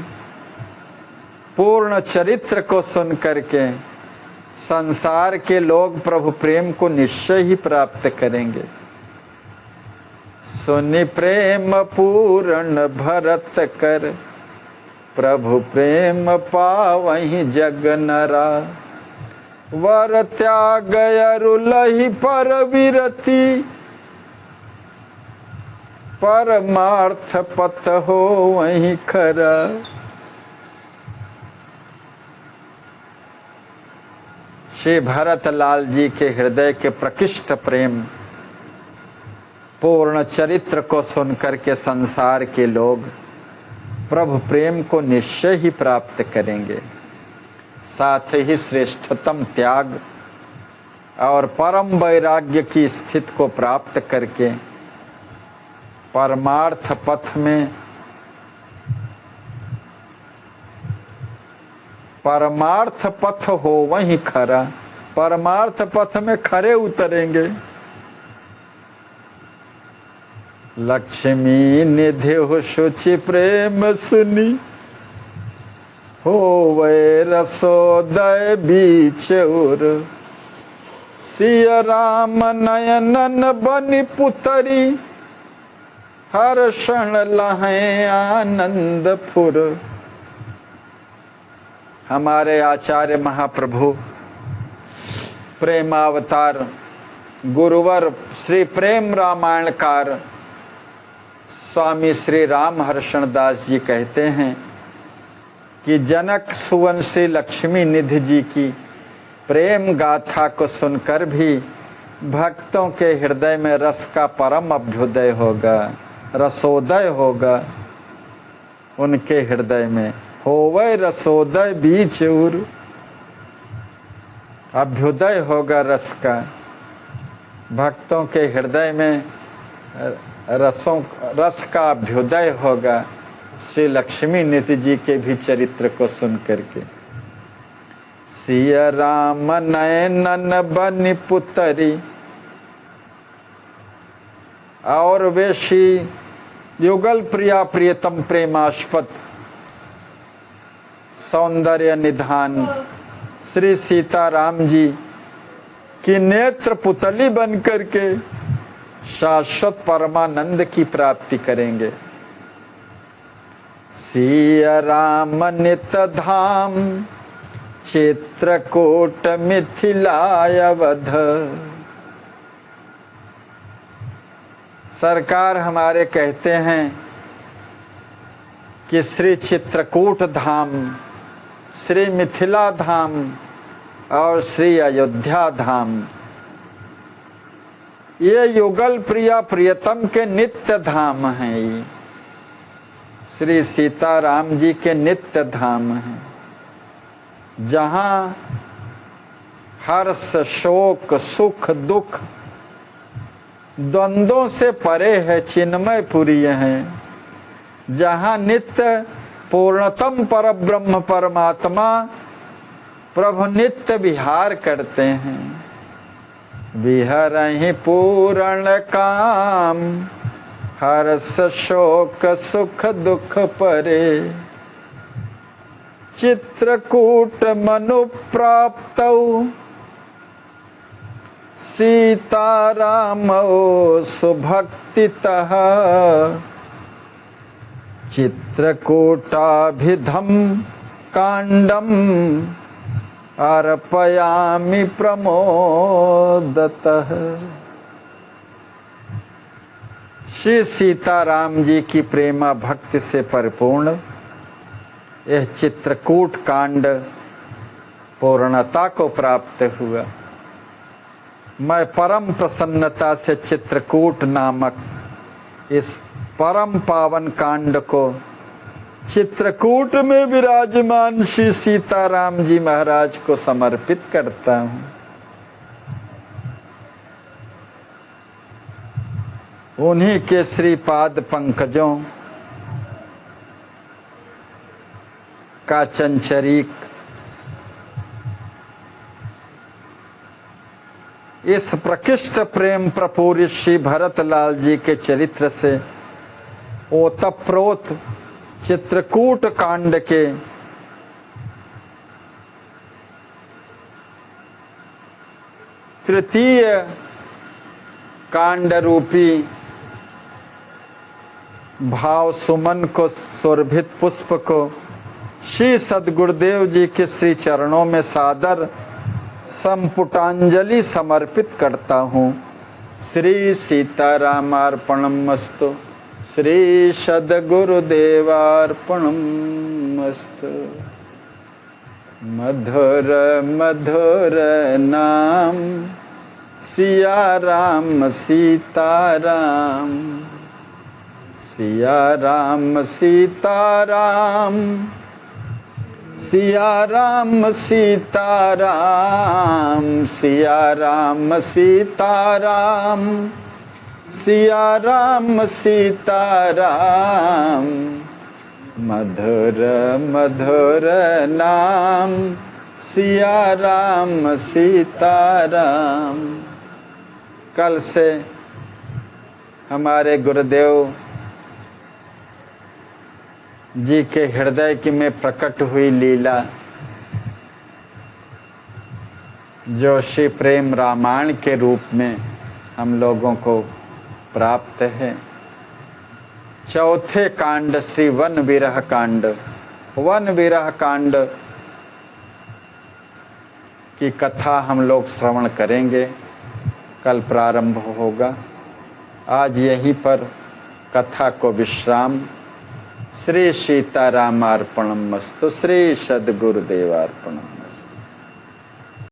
पूर्ण चरित्र को सुन करके संसार के लोग प्रभु प्रेम को निश्चय ही प्राप्त करेंगे। सुनि प्रेम पूर्ण भरत कर, प्रभु प्रेम पावहि जग नरा। वर त्याग अरुलहि पर विरति, परमार्थ पथ हो वहीं खरा। श्री भरत लाल जी के हृदय के प्रकृष्ट प्रेम पूर्ण चरित्र को सुनकर के संसार के लोग प्रभु प्रेम को निश्चय ही प्राप्त करेंगे। साथ ही श्रेष्ठतम त्याग और परम वैराग्य की स्थिति को प्राप्त करके परमार्थ पथ में परमार्थ पथ हो वहीं खरा। परमार्थ पथ में खरे उतरेंगे। लक्ष्मी निधि हो शुचि प्रेम सुनी, हो वे रसोदय बीच उर। सिया राम नयनन बनि पुतरी, हर क्षण लहें आनंद फुर। हमारे आचार्य महाप्रभु प्रेमावतार गुरुवर श्री प्रेम रामायणकार स्वामी श्री राम हर्षण दास जी कहते हैं कि जनक सुवन श्री लक्ष्मी निधि जी की प्रेम गाथा को सुनकर भी भक्तों के हृदय में रस का परम अभ्युदय होगा, रसोदय होगा। उनके हृदय में होवे रसोदय बीच उर, अभ्युदय होगा रस का। भक्तों के हृदय में रस का अभ्युदय होगा श्री लक्ष्मी निधि जी के भी चरित्र को सुन करके। सिया राम नयनन बनि पुतरी, और वे श्री युगल प्रिया प्रियतम प्रेमास्पद सौंदर्य निधान श्री सीताराम जी की नेत्र पुतली बनकर के शाश्वत परमानंद की प्राप्ति करेंगे। सिया राम नित धाम, चित्रकूट मिथिलाय अवध। सरकार हमारे कहते हैं कि श्री चित्रकूट धाम, श्री मिथिला धाम और श्री अयोध्या धाम ये युगल प्रिया प्रियतम के नित्य धाम हैं। श्री सीताराम जी के नित्य धाम हैं, जहाँ हर्ष शोक सुख दुख द्वंद्वों से परे है, चिन्मयपुरी हैं, जहाँ नित्य पूर्णतम परब्रह्म परमात्मा प्रभु नित्य विहार करते हैं। विहरहि पूर्ण काम, हर्ष शोक सुख दुख परे, चित्रकूट मनु प्राप्तौ, सीतारामौ सुभक्तितः, चित्रकूटाभिधम कांडम अर्पयामि प्रमोदतः। श्री सीताराम जी की प्रेमा भक्ति से परिपूर्ण यह चित्रकूट कांड पूर्णता को प्राप्त हुआ। मैं परम प्रसन्नता से चित्रकूट नामक इस परम पावन कांड को चित्रकूट में विराजमान श्री सीताराम जी महाराज को समर्पित करता हूँ। उन्हीं के श्री पाद पंकजों का चंचरीक इस प्रकृष्ट प्रेम प्रपूरित श्री भरतलाल जी के चरित्र से ओतप्रोत चित्रकूट कांड के तृतीय कांड रूपी भाव सुमन को शोभित पुष्प को श्री सद्गुरुदेव जी के श्री चरणों में सादर संपुटांजलि समर्पित करता हूँ। श्री सीतारामार्पणमस्तु, श्री सद्गुरुदेवार्पणमस्तु। मधुर मधुर नाम सिया राम सीताराम, सिया राम सीताराम, सिया राम सीताराम, सिया राम सीताराम, सिया राम सीताराम। मधुर मधुर नाम सिया राम सीताराम। कल से हमारे गुरुदेव जी के हृदय की में प्रकट हुई लीला जो श्री प्रेम रामायण के रूप में हम लोगों को प्राप्त है। चौथे कांड श्री वन विरह कांड, वन विरह कांड की कथा हम लोग श्रवण करेंगे। कल प्रारंभ होगा। आज यहीं पर कथा को विश्राम। श्री सीतारामार्पणमस्तु, श्री सद्गुरुदेवार्पणम।